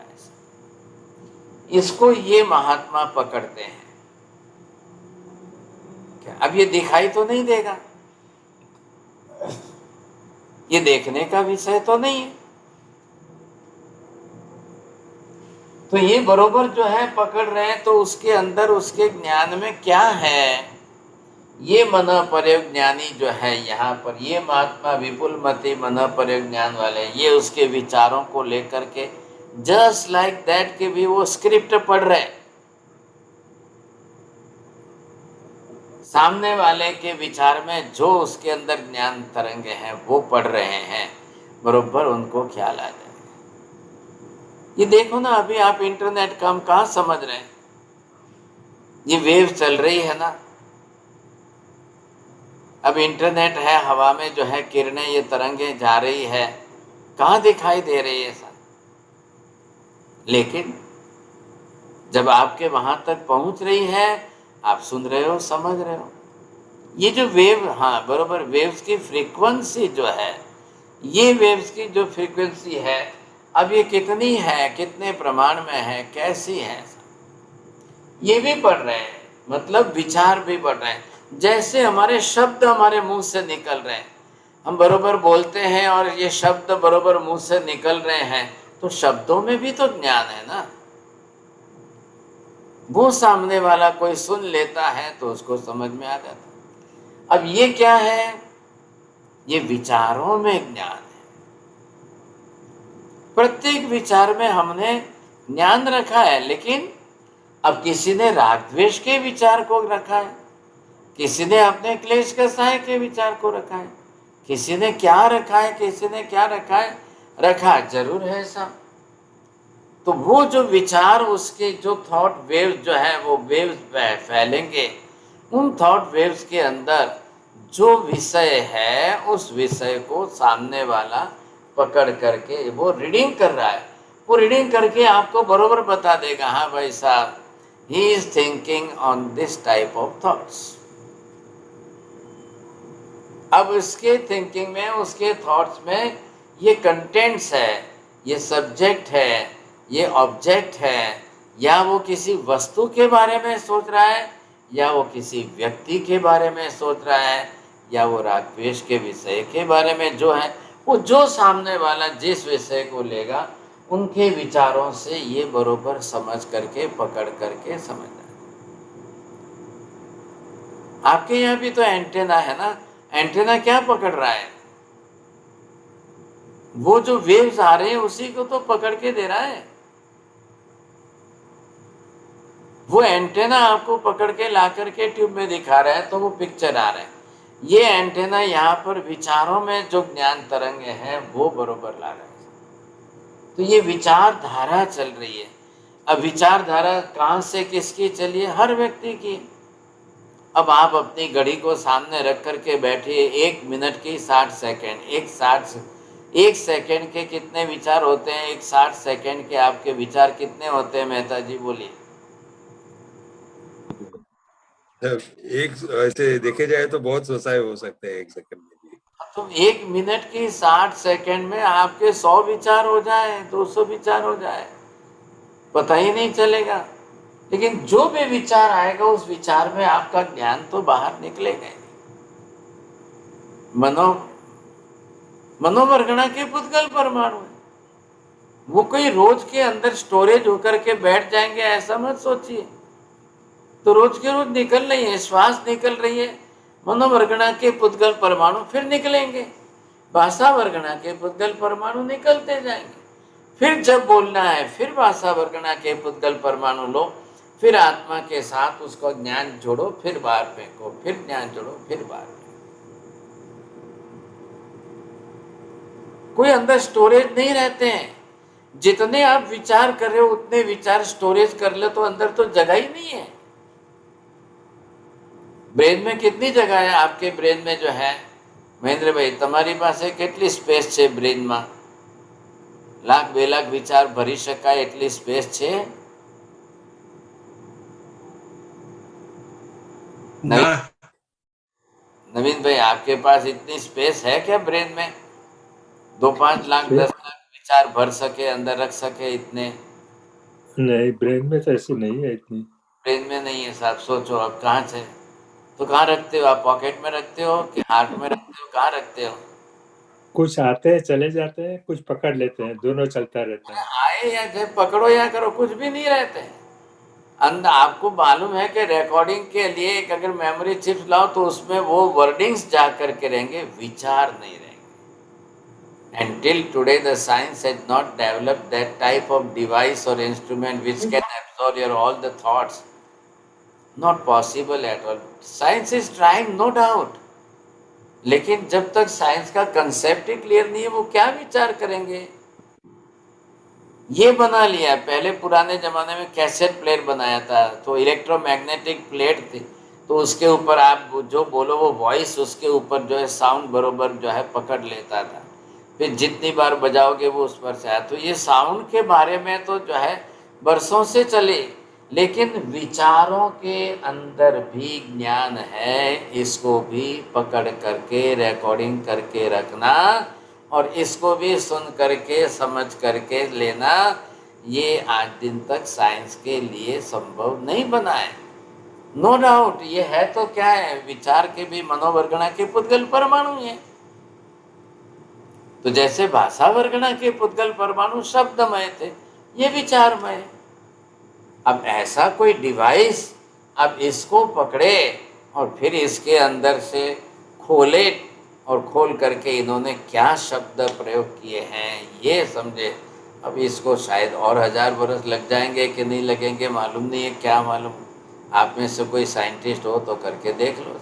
इसको ये महात्मा पकड़ते हैं। क्या अब ये दिखाई तो नहीं देगा, ये देखने का विषय तो नहीं है, तो ये बरोबर जो है पकड़ रहे हैं, तो उसके अंदर उसके ज्ञान में क्या है, ये मन पर्यज्ञानी जो है, यहाँ पर ये महात्मा विपुल मति मन पर्यज्ञान वाले, ये उसके विचारों को लेकर के जस्ट लाइक दैट के भी वो स्क्रिप्ट पढ़ रहे हैं, सामने वाले के विचार में जो उसके अंदर ज्ञान तरंगे हैं वो पढ़ रहे हैं, बरोबर उनको ख्याल आ जाएगा। ये देखो ना, अभी आप इंटरनेट का हम कहाँ समझ रहे हैं, ये वेव चल रही है ना, अब इंटरनेट है, हवा में जो है किरणें, ये तरंगे जा रही है, कहाँ दिखाई दे रही है सर, लेकिन जब आपके वहां तक पहुंच रही है, आप सुन रहे हो, समझ रहे हो, ये जो वेव, हाँ बरोबर, वेव्स की फ्रीक्वेंसी जो है, ये वेव्स की जो फ्रीक्वेंसी है, अब ये कितनी है, कितने प्रमाण में है, कैसी है, ये भी पढ़ रहे हैं, मतलब विचार भी पढ़ रहे हैं। जैसे हमारे शब्द हमारे मुंह से निकल रहे हैं, हम बरोबर बोलते हैं और ये शब्द बरोबर मुंह से निकल रहे हैं, तो शब्दों में भी तो ज्ञान है ना, वो सामने वाला कोई सुन लेता है तो उसको समझ में आ जाता। अब ये क्या है, ये विचारों में ज्ञान है, प्रत्येक विचार में हमने ज्ञान रखा है, लेकिन अब किसी ने राग द्वेष के विचार को रखा है, किसी ने अपने क्लेश कसाय के विचार को रखा है, किसी ने क्या रखा है, किसी ने क्या रखा है, रखा जरूर है ऐसा। तो वो जो विचार, उसके जो थॉट वेव्स जो है, वो वेव्स फैलेंगे, उन थॉट वेव्स के अंदर जो विषय है, उस विषय को सामने वाला पकड़ करके वो रीडिंग कर रहा है, वो रीडिंग करके आपको बरोबर बता देगा, हाँ भाई साहब he is thinking on this type of thoughts. अब उसके थिंकिंग में, उसके थॉट्स में ये कंटेंट्स है, ये सब्जेक्ट है, ये ऑब्जेक्ट है, या वो किसी वस्तु के बारे में सोच रहा है, या वो किसी व्यक्ति के बारे में सोच रहा है, या वो राग द्वेष के विषय के बारे में जो है, वो जो सामने वाला जिस विषय को लेगा उनके विचारों से ये बरोबर समझ करके, पकड़ करके समझना है। आपके यहाँ भी तो एंटेना है ना, एंटेना क्या पकड़ रहा है? वो जो वेव्स आ रहे हैं उसी को तो पकड़ के दे रहा है। वो एंटेना आपको पकड़ के ला करके ट्यूब में दिखा रहा है तो वो पिक्चर आ रहा है। ये एंटेना यहाँ पर विचारों में जो ज्ञान तरंगे हैं वो बरोबर ला रहा है। तो ये विचारधारा चल रही है। अब विचारधारा कहाँ से किसकी चली है? हर व्यक्ति की। अब आप अपनी घड़ी को सामने रख करके बैठिए, 1 मिनट की 60 सेकेंड, एक सेकेंड के कितने विचार होते हैं? 60 सेकेंड के आपके विचार कितने होते हैं मेहता जी, बोलिए। एक ऐसे देखे जाए तो बहुत सोचाए हो सकते हैं 1 सेकंड में भी। तो 1 मिनट की 60 सेकेंड में आपके 100 विचार हो जाए, 200 विचार हो जाए, पता ही नहीं चलेगा। लेकिन जो भी विचार आएगा उस विचार में आपका ज्ञान तो बाहर निकलेगा ही। मनोवर्गणा के पुद्गल परमाणु है, वो कोई रोज के अंदर स्टोरेज होकर के बैठ जाएंगे ऐसा मत सोचिए। तो रोज के रोज निकल रही है, श्वास निकल रही है, मनोवर्गणा के पुद्गल परमाणु फिर निकलेंगे, भाषा वर्गणा के पुद्गल परमाणु निकलते जाएंगे। फिर जब बोलना है फिर भाषा वर्गणा के पुद्गल परमाणु लो, फिर आत्मा के साथ उसको ज्ञान जोड़ो, फिर बाहर फेंको, फिर ज्ञान जोड़ो, फिर बाहर फेंको। कोई अंदर स्टोरेज नहीं रहते हैं। जितने आप विचार कर रहे हो उतने विचार स्टोरेज कर ले तो अंदर तो जगह ही नहीं है। ब्रेन में कितनी जगह है? आपके ब्रेन में जो है महेंद्र भाई, તમારી પાસે કેટલી સ્પેસ છે બ્રેનમાં? 1,00,000 2 લાખ વિચાર ભરી શકાય એટલી સ્પેસ છે? नवीन भाई, आपके पास इतनी स्पेस है क्या ब्रेन में? 2-5 लाख 10 लाख विचार भर सके, अंदर रख सके इतने? नहीं, ब्रेन में तो ऐसी नहीं है इतनी। ब्रेन में नहीं है साहब। सोचो अब कहाँ से, तो कहाँ रखते हो आप? पॉकेट में रखते हो कि हाथ में रखते हो? कहाँ रखते हो? कुछ आते हैं चले जाते हैं, कुछ पकड़ लेते हैं, दोनों चलता रहता है। आए या जाए, पकड़ो या करो, कुछ भी नहीं रहते हैं अंदर। आपको मालूम है कि रिकॉर्डिंग के लिए एक अगर मेमोरी चिप्स लाओ तो उसमें वो वर्डिंग्स जा करके रहेंगे, विचार नहीं रहेंगे। Until today the science has not developed that type of device or instrument which can absorb your all the thoughts. Not possible at all. Science is trying, no doubt. लेकिन जब तक साइंस का कंसेप्ट ही clear नहीं है वो क्या विचार करेंगे? ये बना लिया, पहले पुराने जमाने में कैसेट प्लेयर बनाया था तो इलेक्ट्रोमैग्नेटिक प्लेट थी, तो उसके ऊपर आप जो बोलो वो वॉइस उसके ऊपर जो है साउंड बरोबर जो है पकड़ लेता था। फिर जितनी बार बजाओगे वो उस पर से आया। तो ये साउंड के बारे में तो जो है बरसों से चले, लेकिन विचारों के अंदर भी ज्ञान है, इसको भी पकड़ करके रिकॉर्डिंग करके रखना और इसको भी सुन करके समझ करके लेना, ये आज दिन तक साइंस के लिए संभव नहीं बना है। नो डाउट ये है तो क्या है, विचार के भी मनोवर्गणा के पुद्गल परमाणु हैं। तो जैसे भाषा वर्गणा के पुद्गल परमाणु शब्दमय थे, ये विचारमय। अब ऐसा कोई डिवाइस अब इसको पकड़े और फिर इसके अंदर से खोले और खोल करके इन्होंने क्या शब्द प्रयोग किए हैं ये समझे। अब इसको शायद और 1000 वर्ष लग जाएंगे कि नहीं लगेंगे मालूम नहीं है, क्या मालूम। आप में से कोई साइंटिस्ट हो तो करके देख लो।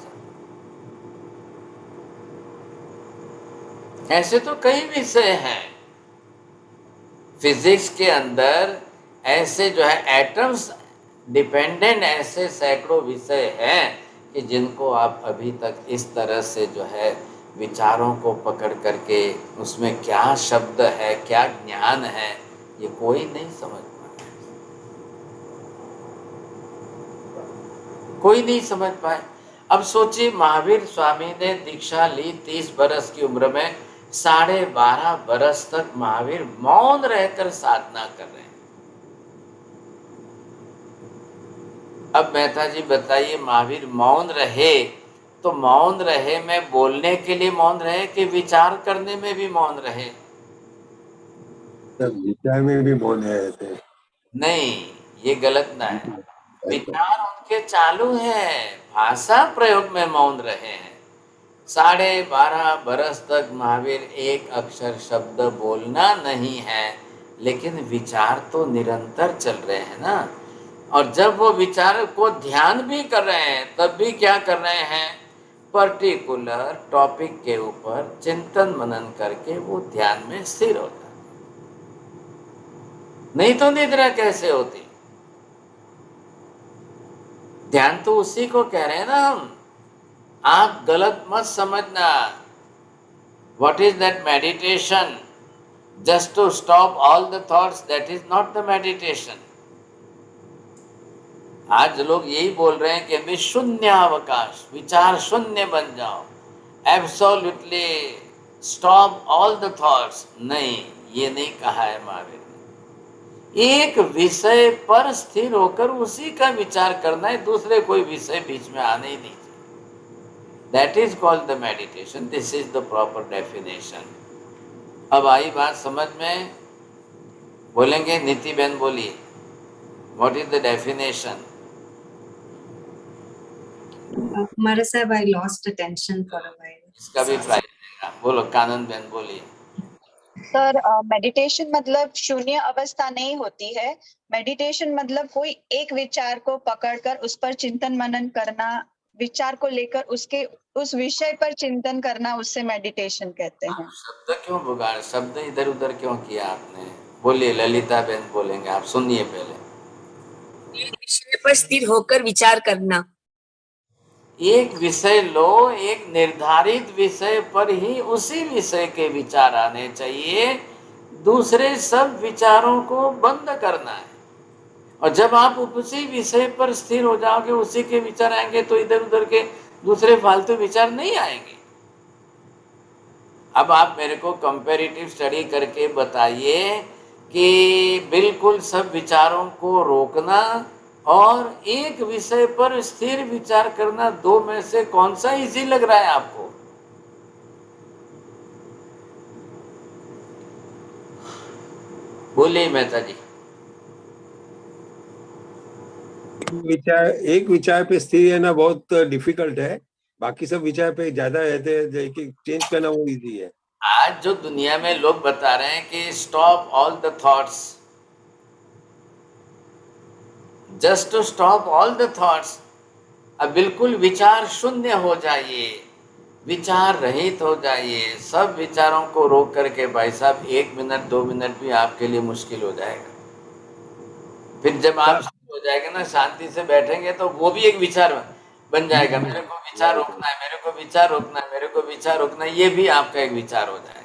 ऐसे तो कई विषय हैं फिजिक्स के अंदर, ऐसे जो है एटम्स डिपेंडेंट ऐसे सैकड़ों विषय हैं कि जिनको आप अभी तक इस तरह से जो है विचारों को पकड़ करके उसमें क्या शब्द है, क्या ज्ञान है, ये कोई नहीं समझ पा रहा। कोई नहीं समझ पाए। अब सोचिए, महावीर स्वामी ने दीक्षा ली 30 बरस की उम्र में, 12.5 बरस तक महावीर मौन रहकर साधना कर रहे हैं। अब मेहता जी बताइए, महावीर मौन रहे तो मौन रहे में बोलने के लिए मौन रहे कि विचार करने में भी मौन रहे? विचार में भी मौन रहे थे। नहीं, ये गलत ना है। विचार उनके चालू है, भाषा प्रयोग में मौन रहे हैं। 12.5 बरस तक महावीर एक अक्षर शब्द बोलना नहीं है, लेकिन विचार तो निरंतर चल रहे हैं ना। और जब वो विचार को ध्यान भी कर रहे हैं, तब भी क्या कर रहे हैं? पर्टिकुलर टॉपिक के ऊपर चिंतन मनन करके वो ध्यान में स्थिर होता है। नहीं तो निद्रा कैसे होती? ध्यान तो उसी को कह रहे हैं ना हम। आप गलत मत समझना। What is that meditation? Just to stop all the thoughts, that is not the meditation. आज लोग यही बोल रहे हैं कि अभी शून्य अवकाश, विचार शून्य बन जाओ, absolutely stop all the thoughts. नहीं, ये नहीं कहा है महावीर ने। एक विषय पर स्थिर होकर उसी का विचार करना है, दूसरे कोई विषय बीच में आने ही नहीं चाहिए। That is called the meditation. This is the proper definition. अब आई बात समझ में? बोलेंगे नीति बहन, बोलिए, what is the definition? Mara sahab, I lost attention for a while. इसका भी ट्राई करेगा। बोलो कानन बहन, बोलिए। सर, मेडिटेशन मतलब शून्य अवस्था नहीं होती है। मेडिटेशन मतलब कोई एक विचार को पकड़कर उस पर चिंतन मनन करना, विचार को लेकर उसके उस विषय पर चिंतन करना, उससे मेडिटेशन कहते हैं। शब्द क्यों बिगाड़, शब्द इधर उधर क्यों किया आपने? बोलिए, ललिता बहन बोलेंगे, आप सुनिए पहले। एक विषय पर स्थिर होकर विचार करना। एक विषय लो, एक निर्धारित विषय पर ही उसी विषय के विचार आने चाहिए, दूसरे सब विचारों को बंद करना है। और जब आप उसी विषय पर स्थिर हो जाओगे, उसी के विचार आएंगे, तो इधर उधर के दूसरे फालतू विचार नहीं आएंगे। अब आप मेरे को कंपैरेटिव स्टडी करके बताइए कि बिल्कुल सब विचारों को रोकना और एक विषय पर स्थिर विचार करना, दो में से कौन सा इजी लग रहा है आपको? बोलिए मेहता जी। एक विचार पे स्थिर रहना बहुत डिफिकल्ट है, बाकी सब विचार पे ज्यादा रहते हैं, चेंज करना वो इजी है। आज जो दुनिया में लोग बता रहे हैं कि stop all the thoughts, just to stop all the thoughts, अब बिल्कुल विचार शून्य हो जाइए, विचार रहित हो जाइए, सब विचारों को रोक करके भाई साहब 1 मिनट 2 मिनट भी आपके लिए मुश्किल हो जाएगा। फिर जब आप हो जाएगा ना, शांति से बैठेंगे, तो वो भी एक विचार बन जाएगा। मेरे को विचार रोकना है, मेरे को विचार रोकना है, मेरे को विचार रोकना है, ये भी आपका एक विचार हो जाएगा।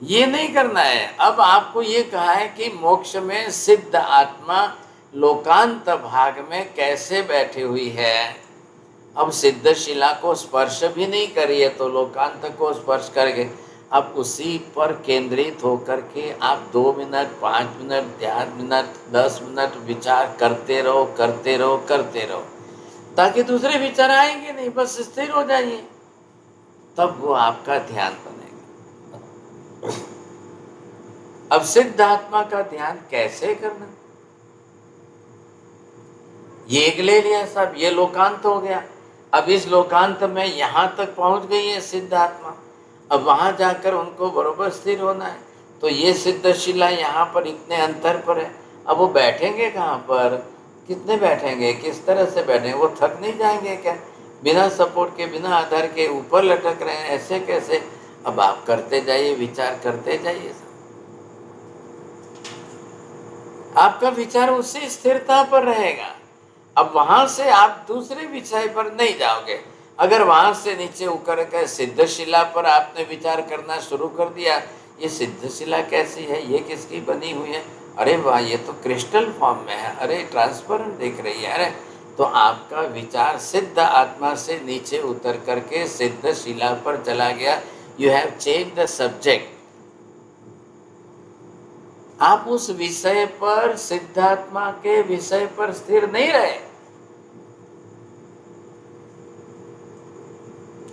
ये नहीं करना है। अब आपको ये कहा है कि मोक्ष में सिद्ध आत्मा लोकांत भाग में कैसे बैठी हुई है। अब सिद्ध शिला को स्पर्श भी नहीं करिए तो लोकांत को स्पर्श करके अब उसी पर केंद्रित होकर के आप 2 मिनट 5 मिनट 10 मिनट 10 मिनट विचार करते रहो, करते रहो, करते रहो, ताकि दूसरे विचार आएंगे नहीं, बस स्थिर हो जाइए, तब वो आपका ध्यान बनेगा। अब सिद्ध आत्मा का ध्यान कैसे करना? ये एक ले लिया साहब, ये लोकांत हो गया। अब इस लोकांत में यहाँ तक पहुँच गई है सिद्ध आत्मा, अब वहाँ जाकर उनको बरोबर स्थिर होना है। तो ये सिद्ध शिला यहाँ पर इतने अंतर पर है, अब वो बैठेंगे कहाँ पर, कितने बैठेंगे, किस तरह से बैठेंगे? वो थक नहीं जाएंगे क्या? बिना सपोर्ट के, बिना आधार के ऊपर लटक रहे हैं, ऐसे कैसे? अब आप करते जाइए, विचार करते जाइए, आपका विचार उसी स्थिरता पर रहेगा। अब वहां से आप दूसरे विषय पर नहीं जाओगे। अगर वहां से नीचे उतर कर सिद्ध शिला पर आपने विचार करना शुरू कर दिया, ये सिद्ध शिला कैसी है, ये किसकी बनी हुई है, अरे वाह ये तो क्रिस्टल फॉर्म में है, अरे ट्रांसपेरेंट दिख रही है, अरे तो आपका विचार सिद्ध आत्मा से नीचे उतर करके सिद्ध शिला पर चला गया। You have change the subject. आप उस विषय पर, सिद्धात्मा के विषय पर स्थिर नहीं रहे।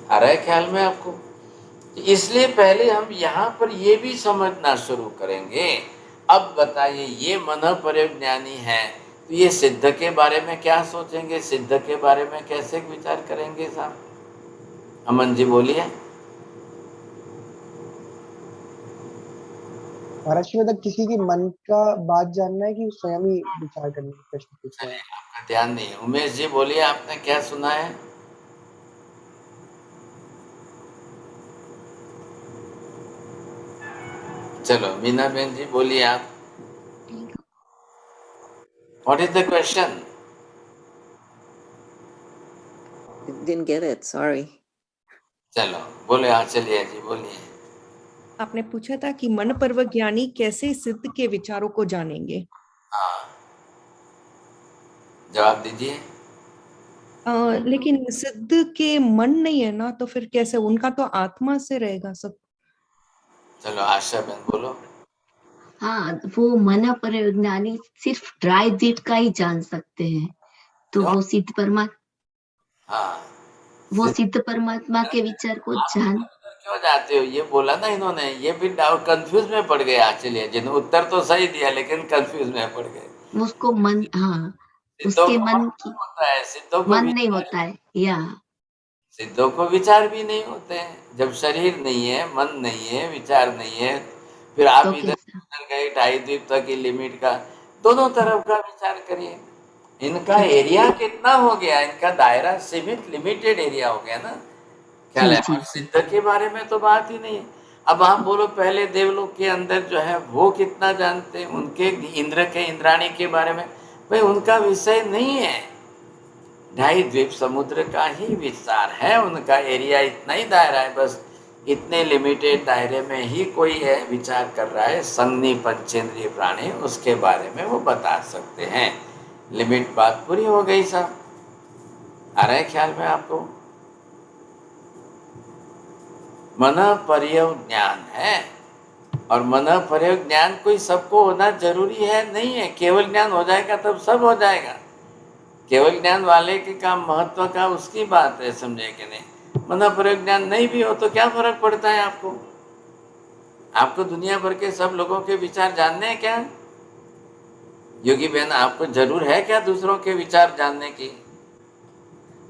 आ रहा है ख्याल में आपको? इसलिए पहले हम यहाँ पर ये भी समझना शुरू करेंगे। अब बताइए, ये मन प्रयोग ज्ञानी है तो ये सिद्ध के बारे में क्या सोचेंगे, सिद्ध के बारे में कैसे विचार करेंगे साहब? अमन जी बोलिए। महाराज जी, मतलब किसी की मन का बात जानना है कि स्वयं ही विचार करने का प्रश्न पूछना है? आपका ध्यान नहीं है। उमेश जी बोलिए, आपने क्या सुना है? चलो मीना बहन जी बोलिए आप। What is the question? Didn't get it, sorry. चलो बोले, हाँ चलिए जी बोलिए। आपने पूछा था कि मन पर्व ज्ञानी कैसे सिद्ध के विचारों को जानेंगे। हाँ, जवाब दीजिए। लेकिन सिद्ध के मन नहीं है ना, तो फिर कैसे? उनका तो आत्मा से रहेगा सब। चलो आशा बहन बोलो। हाँ, वो मन प्रयोज्ञानी सिर्फ ड्राई द्वीप का ही जान सकते हैं। तो वो सिद्ध परमात्मा, हाँ, वो सिद्ध परमात्मा के विचार को जान क्यों जाते हो? ये बोला ना इन्होंने, ये भी डाउट, कंफ्यूज में पड़ गए। चलिए, जिन्होंने उत्तर तो सही दिया लेकिन कंफ्यूज में पड़ गए। उसको मन, हाँ, सिद्धों उसके को मन की होता है, सिद्धों को मन नहीं होता है, या सिद्धों को विचार भी नहीं होते हैं। जब शरीर नहीं है, मन नहीं है, विचार नहीं है, फिर आप तो इधर गए 2.5 द्वीप तक की लिमिट का, दोनों तरफ का विचार करिए। इनका एरिया कितना हो गया, इनका दायरा सीमित, लिमिटेड एरिया हो गया ना। ख्याल है? और सिद्ध के बारे में तो बात ही नहीं है। अब आप बोलो, पहले देवलोक के अंदर जो है वो कितना जानते हैं, उनके इंद्र के, इंद्राणी के बारे में? भाई उनका विषय नहीं है। 2.5 द्वीप समुद्र का ही विस्तार है, उनका एरिया इतना ही दायरा है, बस इतने लिमिटेड दायरे में ही कोई है विचार कर रहा है। संज्ञी पंचेंद्रिय प्राणी, उसके बारे में वो बता सकते हैं। लिमिट बात पूरी हो गई साहब। आ रहा है ख्याल में आपको? मन पर्यव ज्ञान है, और मन पर्यव ज्ञान कोई सबको होना जरूरी है नहीं है। केवल ज्ञान हो जाएगा तब सब हो जाएगा। केवल ज्ञान वाले के काम महत्व का उसकी बात है, समझे कि नहीं? मन पर्यव ज्ञान नहीं भी हो तो क्या फर्क पड़ता है आपको? आपको दुनिया भर के सब लोगों के विचार जानने हैं क्या? योगी बहन, आपको जरूर है क्या दूसरों के विचार जानने की?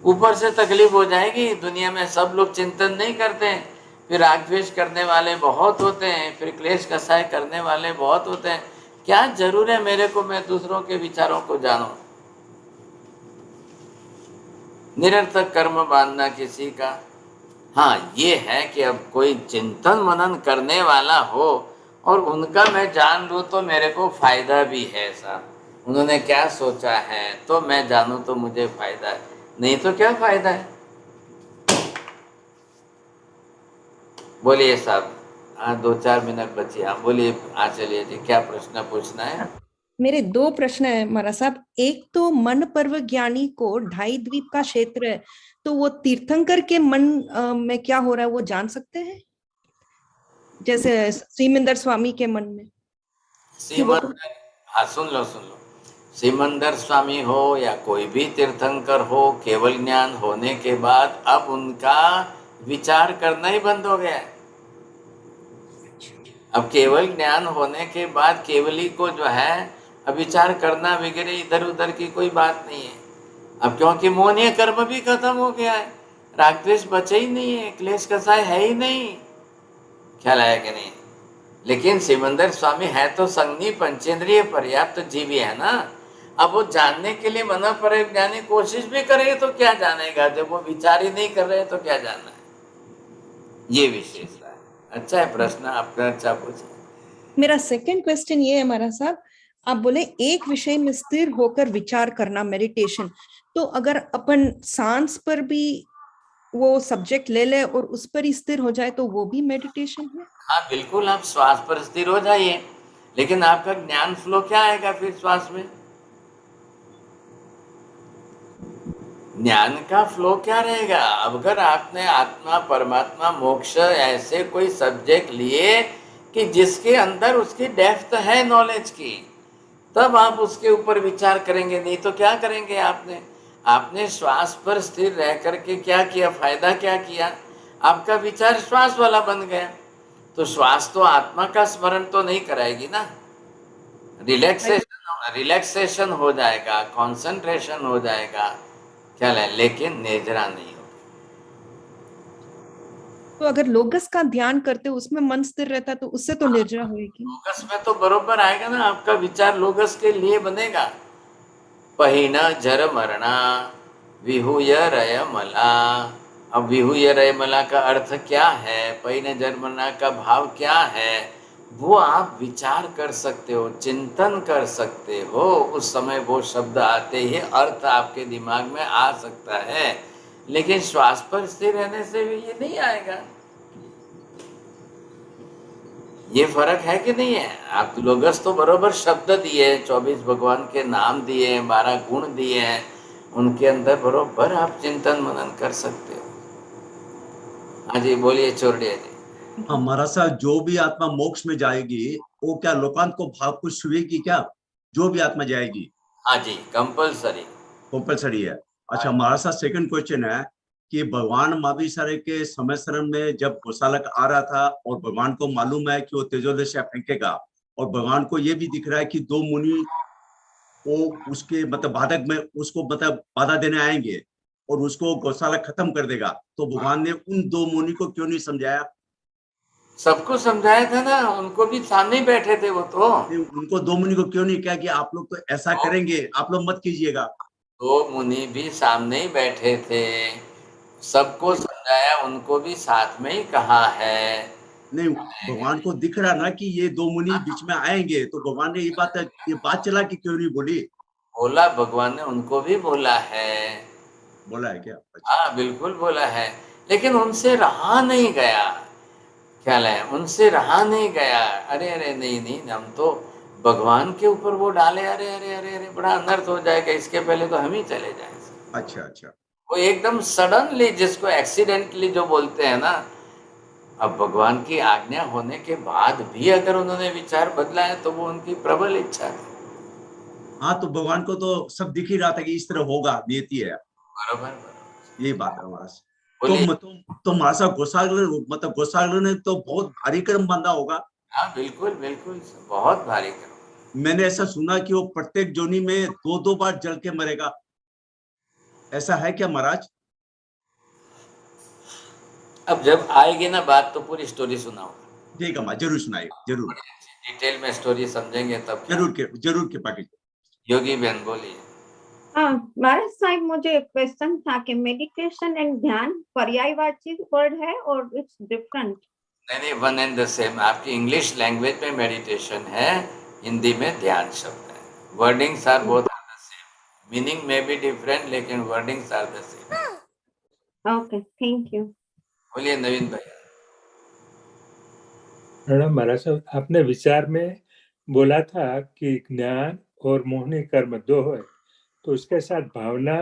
ऊपर से तकलीफ हो जाएगी। दुनिया में सब लोग चिंतन नहीं करते हैं, फिर राग द्वेष करने वाले बहुत होते हैं, फिर क्लेश कसाय करने वाले बहुत होते हैं। क्या जरूर है मेरे को मैं दूसरों के विचारों को जानूं? निरर्थक कर्म बांधना किसी का। हाँ, ये है कि अब कोई चिंतन मनन करने वाला हो और उनका मैं जान लूँ तो मेरे को फायदा भी है साहब। उन्होंने क्या सोचा है तो मैं जानूँ तो मुझे फायदा है, नहीं तो क्या फायदा है? बोलिए साहब। हाँ, 2-4 मिनट बची। हाँ बोलिए। हाँ चलिए जी, क्या प्रश्न पूछना है? मेरे 2 प्रश्न है महाराज साहब। एक तो मन पर्व ज्ञानी को 2.5 द्वीप का क्षेत्र है, तो वो तीर्थंकर के मन में क्या हो रहा है वो जान सकते हैं, जैसे श्रीमंदर स्वामी के मन में? हाँ सुन लो। श्रीमंदर स्वामी हो या कोई भी तीर्थंकर हो, केवल ज्ञान होने के बाद अब उनका विचार करना ही बंद हो गया है। अब केवल ज्ञान होने के बाद केवली को जो है विचार करना वगैरह इधर उधर की कोई बात नहीं है। अब क्योंकि मोहनीय कर्म भी खत्म हो गया है, राग द्वेष बचे ही नहीं है, क्लेश कसाय है ही नहीं। ख्याल आया कि नहीं? लेकिन सिमंदर स्वामी है तो संज्ञी पंचेंद्रिय पर्याप्त जीवी है ना। अब वो जानने के लिए मन पर्यव ज्ञानी कोशिश भी करेंगे तो क्या जानेगा? जब वो विचार ही नहीं कर रहे तो क्या जानना है? ये विशेषता है। अच्छा है प्रश्न आपका, अच्छा पूछा। मेरा सेकंड क्वेश्चन ये है महाराज साहब, आप बोले एक विषय में स्थिर होकर विचार करना मेडिटेशन, तो अगर अपन सांस पर भी वो सब्जेक्ट ले ले और उस पर ही स्थिर हो जाए तो वो भी मेडिटेशन है? हाँ बिल्कुल, आप श्वास पर स्थिर हो जाइए, लेकिन आपका ज्ञान फ्लो क्या आएगा फिर श्वास में? ज्ञान का फ्लो क्या रहेगा? अब अगर आपने आत्मा, परमात्मा, मोक्ष ऐसे कोई सब्जेक्ट लिए कि जिसके अंदर उसकी डेप्थ है नॉलेज की, तब आप उसके ऊपर विचार करेंगे, नहीं तो क्या करेंगे? आपने श्वास पर स्थिर रह करके क्या किया, फायदा क्या किया? आपका विचार श्वास वाला बन गया, तो श्वास तो आत्मा का स्मरण तो नहीं कराएगी ना। रिलैक्सेशन हो जाएगा, कंसंट्रेशन हो जाएगा, ख्याल है, लेकिन नेजरा नहीं होगी। तो अगर लोगस का ध्यान करते उसमें मन स्थिर रहता तो उससे तो निर्जरा होगी। लोगस में तो बरोबर आएगा ना, आपका विचार लोगस के लिए बनेगा। पहिना जर मरना विहुय रय मला। अब विहुय रय मला का अर्थ क्या है, पहिना जर मरना का भाव क्या है, वो आप विचार कर सकते हो, चिंतन कर सकते हो। उस समय वो शब्द आते ही अर्थ आपके दिमाग में आ सकता है, लेकिन श्वास पर स्थिर रहने से भी ये नहीं आएगा। ये फर्क है कि नहीं है? आप लोगस तो बरोबर शब्द दिए, 24 भगवान के नाम दिए, 12 गुण दिए हैं, उनके अंदर बरोबर आप चिंतन मनन कर सकते हो। हाँ जी, बोलिए चोरडिया जी। हमारा सा जो भी आत्मा मोक्ष में जाएगी वो क्या लोकांत को भाव को छुएगी क्या? जो भी आत्मा जाएगी? हाँ जी, कंपल्सरी है। अच्छा, हमारा सा सेकंड क्वेश्चन है कि भगवान महावीर के समय शरण में जब गोसालक आ रहा था और भगवान को मालूम है कि वो तेजोदशा फेंकेगा, और भगवान को ये भी दिख रहा है कि 2 मुनि वो उसके मतलब बाधक में उसको मतलब बाधा देने आएंगे और उसको गौशाला खत्म कर देगा, तो भगवान ने उन 2 मुनि को क्यों नहीं समझाया? सबको समझाया था ना, उनको भी सामने ही बैठे थे वो तो। उनको 2 मुनि को क्यों नहीं कहा कि आप लोग तो ऐसा करेंगे, आप लोग मत कीजिएगा? 2 मुनि भी सामने ही बैठे थे, सबको समझाया, उनको भी साथ में ही कहा है। नहीं, भगवान को दिख रहा ना कि ये 2 मुनि बीच में आएंगे, तो भगवान ने ये बात चला कि क्यों नहीं बोली? बोला, भगवान ने उनको भी बोला है। बोला है क्या? हाँ बिल्कुल बोला है, लेकिन उनसे रहा नहीं गया, ख्याल है, उनसे रहा नहीं गया। अरे अरे नहीं, हम तो भगवान के ऊपर वो डाले, अरे अरे अरे अरे बड़ा अनर्थ हो जाएगा, इसके पहले तो हम ही चले जाए। अच्छा। वो एकदम सडनली, जिसको एक्सीडेंटली जो बोलते हैं ना, अब भगवान की आज्ञा होने के बाद भी अगर उन्होंने विचार बदला है तो वो उनकी प्रबल इच्छा है। हाँ, तो भगवान को तो सब दिख ही रहा था कि इस तरह होगा, नियति है। बराबर, यही बात है हमारा। तो मासा गोसागर ने तो बहुत भारी कर्म बांधा होगा। हाँ बिल्कुल, बहुत भारी कर्म। मैंने ऐसा सुना कि वो प्रत्येक जोनी में 2-2 बार जल के मरेगा, ऐसा है क्या महाराज? अब जब आएगी ना बात तो पूरी स्टोरी सुनाओ। ठीक है, जरूर सुनाइए, जरूर डिटेल में स्टोरी समझेंगे तब। जरूर के पाके। योगी बहन बोलिए। महाराज साहब, मुझे क्वेश्चन था कि मेडिटेशन एंड ध्यान पर्यायवाची वर्ड है और इट्स डिफरेंट? नहीं, वन एंड द सेम। आपकी इंग्लिश लैंग्वेज में मेडिटेशन है, हिंदी में ध्यान शब्द है। Wordings are both are the same, meaning में बी डिफरेंट, लेकिन wordings are the same. Okay, thank you. बोलिए नवीन भाई। मैडम, महाराज साहब, आपने विचार में बोला था कि ज्ञान और मोहनी कर्म 2 है, तो उसके साथ भावना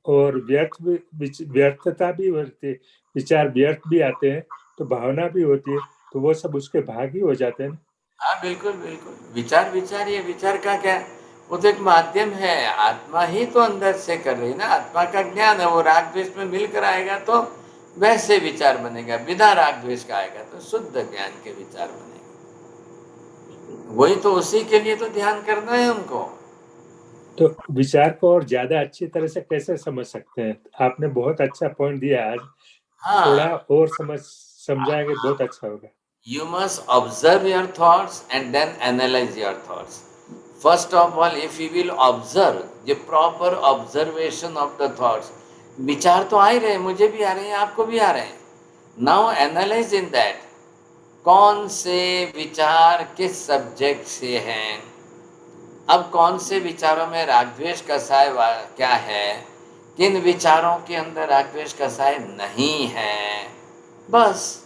और व्यर्थता भी होती है, विचार व्यर्थ भी आते हैं तो भावना भी होती है, तो वो सब उसके भाग ही हो जाते हैं। हाँ बिल्कुल, विचार ये विचार का क्या, वो तो एक माध्यम है, आत्मा ही तो अंदर से कर रही ना, आत्मा का ज्ञान है, वो राग द्वेष में मिलकर आएगा तो वैसे विचार बनेगा, बिना राग द्वेष का आएगा तो शुद्ध ज्ञान के विचार बनेगा। वही तो, उसी के लिए तो ध्यान करना है उनको। तो विचार को और ज्यादा अच्छी तरह से कैसे समझ सकते हैं? आपने बहुत अच्छा पॉइंट दिया आज। हाँ, थोड़ा और समझाएंगे बहुत अच्छा होगा। You must observe your thoughts and then analyze your thoughts. First of all, if you will observe the proper observation of the thoughts, विचार तो आ ही रहे हैं, मुझे भी आ रहे हैं, आपको भी आ रहे हैं। Now analyze in that, कौन से विचार किस सब्जेक्ट से हैं, अब कौन से विचारों में राग द्वेष का साय क्या है, किन विचारों के अंदर राग द्वेष का साय नहीं है, बस।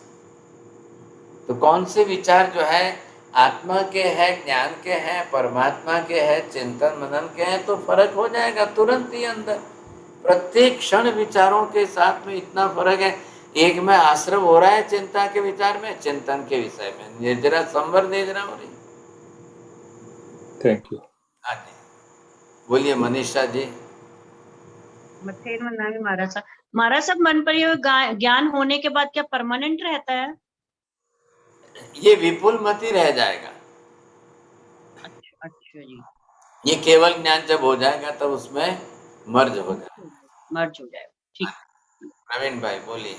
तो कौन से विचार जो है आत्मा के हैं, ज्ञान के हैं, परमात्मा के हैं, चिंतन मनन के हैं, तो फर्क हो जाएगा तुरंत ही अंदर। प्रत्येक क्षण विचारों के साथ में इतना फर्क है। एक में आश्रव हो रहा है चिंता के विचार में, चिंतन के विषय में निद्रा संवर निद्रा हो रही। Thank you. हाँ जी, बोलिए मनीषा जी। महाराज साहब मन पर ये ज्ञान होने के बाद क्या परमानेंट रहता है? ये विपुल मति रह जाएगा। अच्छा जी, ये केवल ज्ञान जब हो जाएगा तब उसमें मर्ज हो जाएगा। ठीक। प्रवीण भाई बोलिए।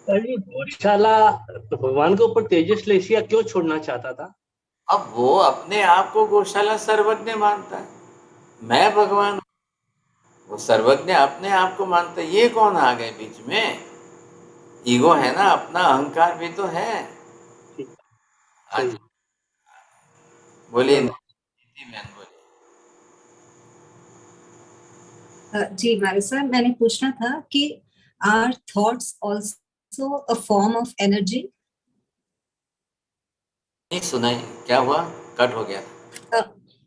गौशाला तो भगवान के ऊपर तेजस लेसिया क्यों छोड़ना चाहता था? अब वो अपने आप को गौशाला सर्वज्ञ मानता है, मैं भगवान हूं। वो सर्वज्ञ अपने आप को मानता है। ये कौन आ गए बीच में? ईगो है ना, अपना अहंकार भी तो है। हाँ जी, बोलिए जी मारे सर, मैंने पूछना था कि are thoughts also a form of energy? नहीं सुनाई, क्या हुआ? कट हो गया।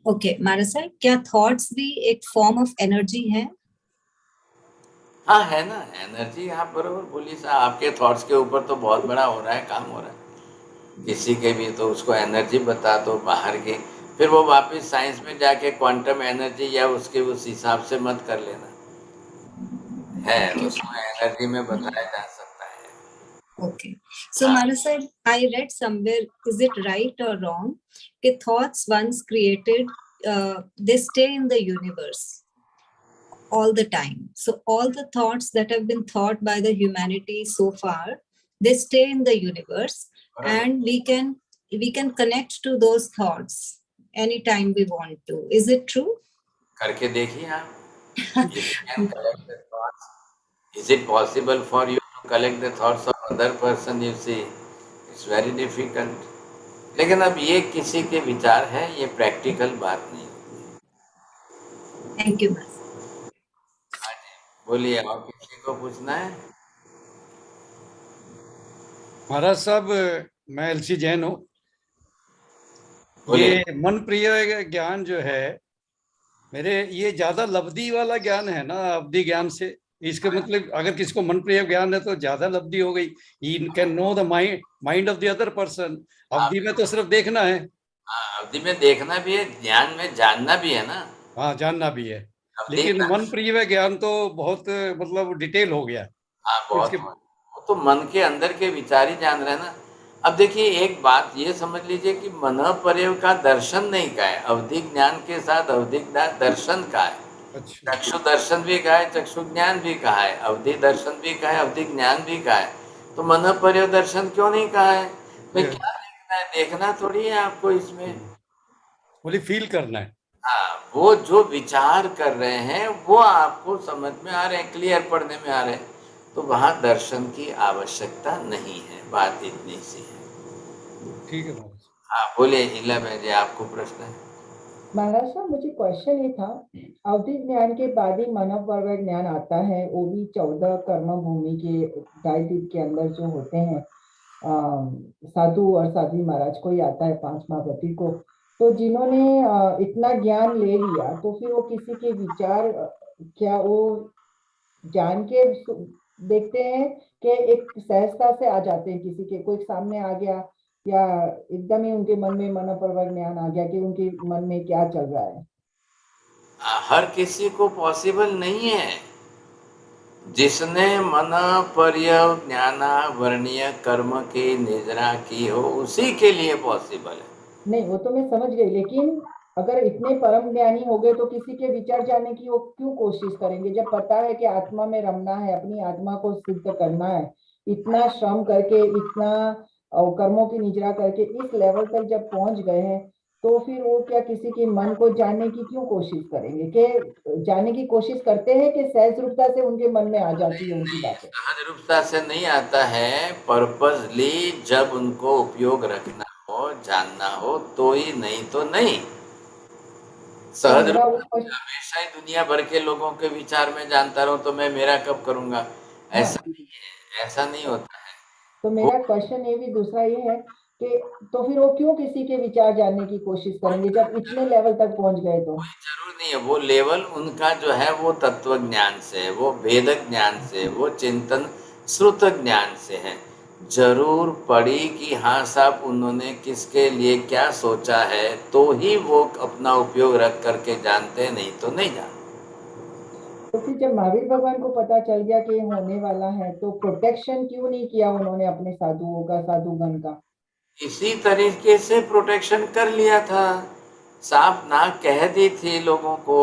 ओके मारे सर, क्या थॉट्स भी एक फॉर्म ऑफ एनर्जी है? हाँ है ना, एनर्जी। आप बरोबर बोलिए साहब, आपके थॉट्स के ऊपर तो बहुत बड़ा हो रहा है, काम हो रहा है। किसी के भी तो उसको एनर्जी बता दो बाहर की, फिर वो वापस साइंस में जाके क्वांटम एनर्जी या उसके उस हिसाब से मत कर लेना है, उसको एनर्जी में बताया जा सकता है। Okay. So, Mara sir, I read somewhere, is it right or wrong, that thoughts once created, they stay in the universe all the time. So, all the thoughts that have been thought by the humanity so far, they stay in the universe, and we can connect to those thoughts anytime we want to. Is it true? करके देखिए आप। If you can collect the thoughts, is it possible for you to collect the thoughts of other person? You see, it's very difficult. लेकिन अब ये किसी के विचार है, ये प्रैक्टिकल बात नहीं। Thank you, ma'am. बोलिए, और किसी को पूछना है? महाराज साहब, मैं एलसी जैन हूँ। ये मन प्रिय ज्ञान जो है मेरे, ये ज्यादा लब्धि वाला ज्ञान है ना अवधि ज्ञान से। इसका मतलब अगर किसी को मन प्रिय ज्ञान है तो ज्यादा लब्धि हो गई। He can know the mind of the other person. अवधि में तो सिर्फ देखना है। हाँ, अवधि में देखना भी है, ज्ञान में जानना भी है ना। हाँ, जानना भी है, लेकिन मन प्रिय ज्ञान तो बहुत मतलब डिटेल हो गया। हाँ बहुत, वो तो मन के अंदर के विचार ही जान रहे हैं ना। अब देखिए एक बात ये समझ लीजिए कि मन पर्यव का दर्शन नहीं का है, अवधिक ज्ञान के साथ अवधिक दर्शन का है। चक्षु दर्शन भी का है, चक्षु ज्ञान भी कहा है, अवधि दर्शन भी का है, अवधिक ज्ञान भी का है। तो मन पर्यव दर्शन क्यों नहीं कहा है? भाई क्या देखना है? देखना थोड़ी है आपको इसमें, बोली फील करना है। हाँ, वो जो विचार कर रहे हैं वो आपको समझ में आ रहे हैं, क्लियर पढ़ने में आ रहे हैं, तो वहां दर्शन की आवश्यकता नहीं है। बात इतनी सी है। ठीक है। हाँ बोलिए इला भाई जी, आपको प्रश्न है? महाराज साहब, मुझे क्वेश्चन ये था, अवधि ज्ञान के बाद ही मानव पर्व ज्ञान आता है, वो भी 14 कर्म भूमि के दायित्व के अंदर जो होते हैं, साधु और साध्वी महाराज को ही आता है, 5 महापति को। तो जिन्होंने इतना ज्ञान ले लिया, तो फिर वो किसी के विचार क्या वो जान के देखते हैं कि एक सहजता से आ जाते हैं? किसी के कोई सामने आ गया या एकदम ही उनके मन में मनोपर्वक ज्ञान आ गया कि उनके मन में क्या चल रहा है? हर किसी को पॉसिबल नहीं है। जिसने मन पर्यव ज्ञाना वर्णीय कर्म की निद्रा की हो उसी के लिए पॉसिबल है। नहीं, वो तो मैं समझ गई, लेकिन अगर इतने परम ज्ञानी हो गए तो किसी के विचार जानने की वो क्यों कोशिश करेंगे, जब पता है कि आत्मा में रमना है, अपनी आत्मा को सिद्ध करना है, इतना श्रम करके, इतना कर्मों की निद्रा करके इस लेवल तक जब पहुंच गए हैं, तो फिर वो क्या किसी के मन को जानने की क्यों कोशिश करेंगे? कि जानने की कोशिश करते हैं कि सहज रूपता से उनके मन में आ जाती है उनकी बातें? सहज रूपता से नहीं आता है, पर्पसली जब उनको उपयोग रखना हो, जानना हो तो ही, नहीं तो नहीं। सहज हमेशा ही दुनिया भर के लोगों के विचार में जानता रहूं तो मैं मेरा कब करूंगा? ऐसा नहीं है, ऐसा नहीं होता है। तो मेरा क्वेश्चन ये भी दूसरा ये है कि तो फिर वो क्यों किसी के विचार जानने की कोशिश करेंगे जब इतने लेवल तक पहुंच गए तो? जरूर नहीं है, वो लेवल उनका जो है वो तत्व ज्ञान से है, वो भेदक ज्ञान से, वो चिंतन श्रुत ज्ञान से है। जरूर पड़ी कि हाँ साहब उन्होंने किसके लिए क्या सोचा है, तो ही वो अपना उपयोग रख करके जानते हैं, नहीं तो नहीं जानते। तो फिर जब महावीर भगवान को पता चल गया कि ये होने वाला है तो प्रोटेक्शन क्यों नहीं किया उन्होंने अपने साधुओं का, साधुगण का? इसी तरीके से प्रोटेक्शन कर लिया था, साफ ना कह दी थी लोगों को,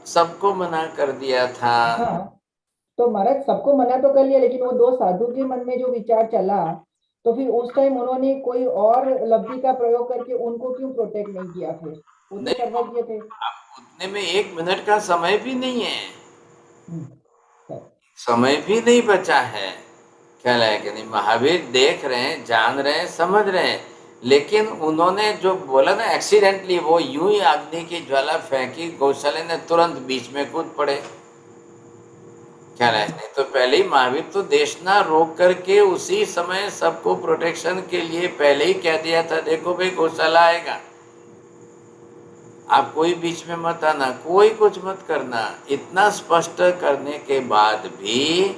सबको मना कर दिया था। हाँ, तो महाराज सबको मना तो कर लिया, लेकिन वो दो साधु के मन में जो विचार चला, तो फिर उस टाइम उन्होंने कोई और लब्धि का प्रयोग करके उनको क्यों प्रोटेक्ट नहीं किया? फिर वो तो सर्वज्ञ थे। उतने में 1 मिनट का समय भी नहीं है, समय भी नहीं बचा है, ख्याल है कि नहीं? महावीर देख रहे हैं, जान रहे हैं, समझ रहे हैं, लेकिन उन्होंने जो बोला ना एक्सीडेंटली, वो यूं ही अग्नि की ज्वाला फेंकी, गौशाले ने तुरंत बीच में कूद पड़े। क्या नहीं तो पहले ही महावीर तो देशना रोक करके उसी समय सबको प्रोटेक्शन के लिए पहले ही कह दिया था, देखो भाई गौशाला आएगा, आप कोई बीच में मत आना, कोई कुछ मत करना। इतना स्पष्ट करने के बाद भी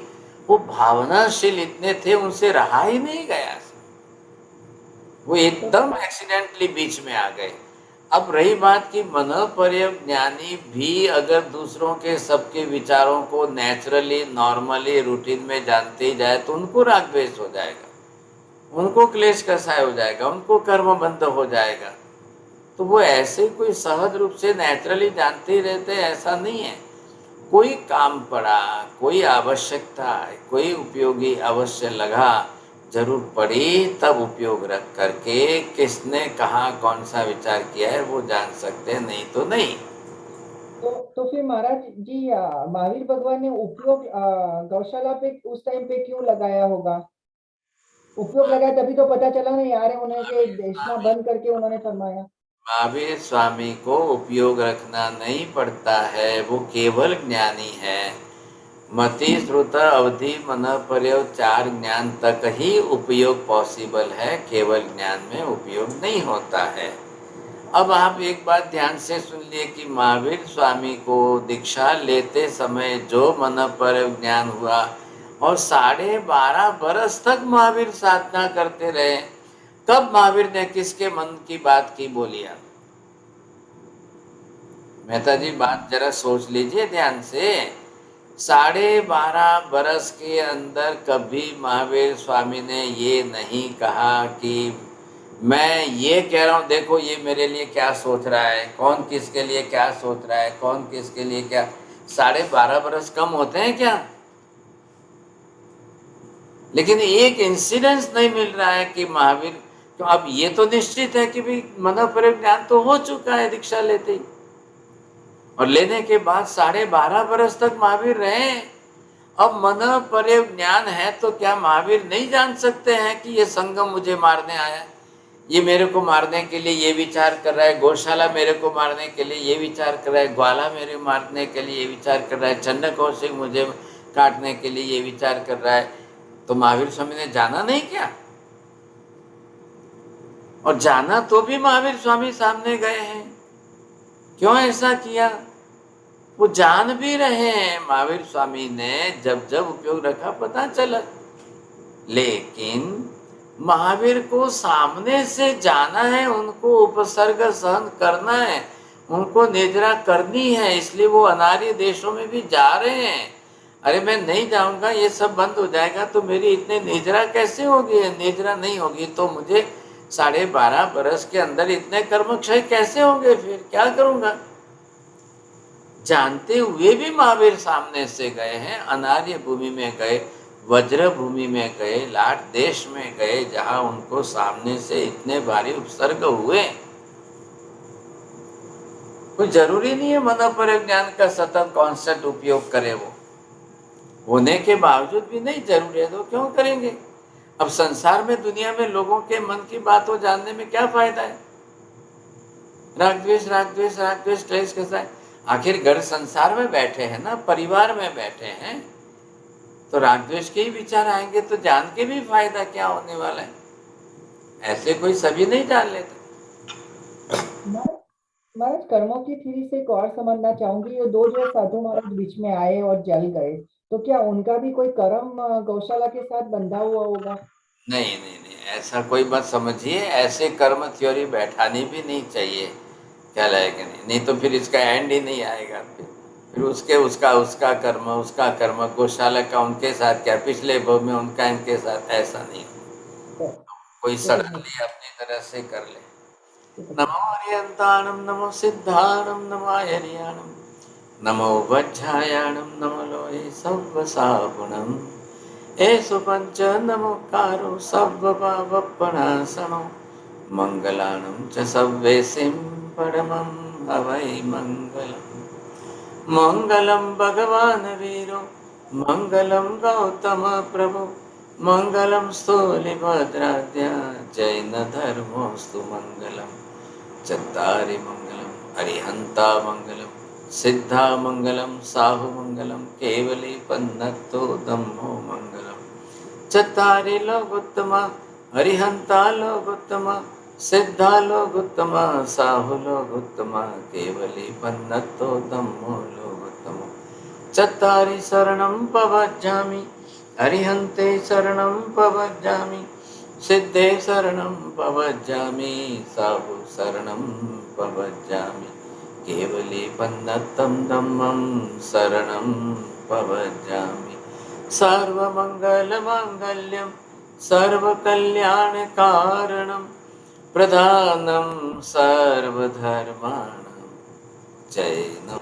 वो भावनाशील इतने थे, उनसे रहा ही नहीं गया, वो एकदम एक्सीडेंटली बीच में आ गए। अब रही बात कि मनोपर्यज्ञानी भी अगर दूसरों के सबके विचारों को नेचुरली, नॉर्मली, रूटीन में जानते ही जाए तो उनको राग द्वेष हो जाएगा, उनको क्लेश कसाय हो जाएगा, उनको कर्म बंध हो जाएगा। तो वो ऐसे कोई सहज रूप से नेचुरली जानते ही रहते, ऐसा नहीं है। कोई काम पड़ा, कोई आवश्यकता, कोई उपयोगी अवश्य लगा, जरूर पड़ी, तब उपयोग रख करके किसने कहाँ कौन सा विचार किया है वो जान सकते हैं, नहीं तो नहीं। तो फिर महाराज जी महावीर भगवान ने उपयोग गौशाला पे उस टाइम पे क्यों लगाया होगा? उपयोग लगाया तभी तो पता चला ना यार, उन्होंने देशना बंद करके उन्होंने फरमाया। महावीर स्वामी को उपयोग रखना नहीं पड़ता है, वो केवल ज्ञानी है। मति, श्रुत, अवधि, मन, पर्यव 4 ज्ञान तक ही उपयोग पॉसिबल है, केवल ज्ञान में उपयोग नहीं होता है। अब आप एक बात ध्यान से सुन लिए कि महावीर स्वामी को दीक्षा लेते समय जो मन पर्यव ज्ञान हुआ, और 12.5 बरस तक महावीर साधना करते रहे, कब महावीर ने किसके मन की बात की बोली? आप मेहता जी बात जरा सोच लीजिए ध्यान से। 12.5 बरस के अंदर कभी महावीर स्वामी ने ये नहीं कहा कि मैं ये कह रहा हूँ, देखो ये मेरे लिए क्या सोच रहा है, कौन किसके लिए क्या सोच रहा है, कौन किसके लिए क्या। 12.5 बरस कम होते हैं क्या? लेकिन एक इंसिडेंस नहीं मिल रहा है कि महावीर, तो अब ये तो निश्चित है कि भाई मनोपर्यव ज्ञान तो हो चुका है दीक्षा लेते ही, और लेने के बाद 12.5 बरस तक महावीर रहे। अब मनोपर्यव ज्ञान है तो क्या महावीर नहीं जान सकते हैं कि ये संगम मुझे मारने आया, ये मेरे को मारने के लिए ये विचार कर रहा है, गौशाला मेरे को मारने के लिए ये विचार कर रहा है, ग्वाला मेरे मारने के लिए ये विचार कर रहा है, चंड कौशिक मुझे काटने के लिए ये विचार कर रहा है, तो महावीर स्वामी ने जाना नहीं क्या? और जाना तो भी महावीर स्वामी सामने गए हैं। क्यों ऐसा किया? वो जान भी रहे हैं, महावीर स्वामी ने जब जब उपयोग रखा पता चला, लेकिन महावीर को सामने से जाना है, उनको उपसर्ग सहन करना है, उनको निद्रा करनी है, इसलिए वो अनार्य देशों में भी जा रहे हैं। अरे मैं नहीं जाऊंगा, ये सब बंद हो जाएगा तो मेरी इतने निद्रा कैसे होगी? निद्रा नहीं होगी तो मुझे 12.5 बरस के अंदर इतने कर्मक्षय कैसे होंगे? फिर क्या करूंगा? जानते हुए भी महावीर सामने से गए हैं, अनार्य भूमि में गए, वज्र भूमि में गए, लाट देश में गए, जहां उनको सामने से इतने भारी उपसर्ग हुए। कोई जरूरी नहीं है मनोपर्यव ज्ञान का सतत कांस्टेंट उपयोग करे, वो होने के बावजूद भी नहीं जरूरी है तो क्यों करेंगे? अब संसार में, दुनिया में लोगों के मन की बातों जानने में क्या फायदा है? राग द्वेष, राग द्वेष, राग द्वेष, क्लेश कैसा है? आखिर घर संसार में बैठे हैं ना, परिवार में बैठे हैं, तो राग द्वेष के ही विचार आएंगे तो जान के भी फायदा क्या होने वाला है? ऐसे कोई सभी नहीं जान लेते। महाराज कर्मों की थ्योरी से एक और समझना चाहूंगी, ये दो जो साधु महाराज बीच में आए और जल गए, तो क्या उनका भी कोई कर्म गौशाला के साथ बंधा हुआ होगा? नहीं नहीं नहीं, ऐसा कोई मत समझिए। ऐसे कर्म थ्योरी बैठानी भी नहीं चाहिए, क्या लगेगा नहीं तो फिर इसका एंड ही नहीं आएगा। फिर उसका कर्म गौशाला का उनके साथ क्या, पिछले भव में उनका इनके साथ, ऐसा नहीं। कोई सडनली अपनी तरह से कर ले। नमो हरियंताणम नमो सिद्धाणम नमो हरियाणम नमो वज्रायाणम नमो लोहे सव्वसागुणम एषु पंच नमोकारो सव्वपावपणासनो मंगलाणं च सव्वेसिं परमं हवै मंगलम्। मंगलम भगवान वीरो मंगलम गौतम प्रभु मंगलम स्थूलिभद्राद्या जैन धर्मोस्तु मंगलम। चत्तारि मंगलम अरिहंता मंगलम सिद्धा मंगलम साहु मंगलम केवली पन्नतो धम्मो मंगलम। चत्तारि लोकोत्तमा अरिहंता लोकोत्तमा सिद्धा लोकोत्तमा साहु लोकोत्तमा केवली पन्नतो धम्मो लोकोत्तमो। चत्तारि शरणं पवज्जामि अरिहन्ते शरणं पवज्जामि सिद्धे शरणं पवज्जामि साहु शरणं पवज्जामि केवली पन्नतं धम्मं शरणं पवज्जामि। सर्वमङ्गलमाङ्गल्यं सर्वकल्याणकारणं प्रधानं सर्वधर्माणां जैनं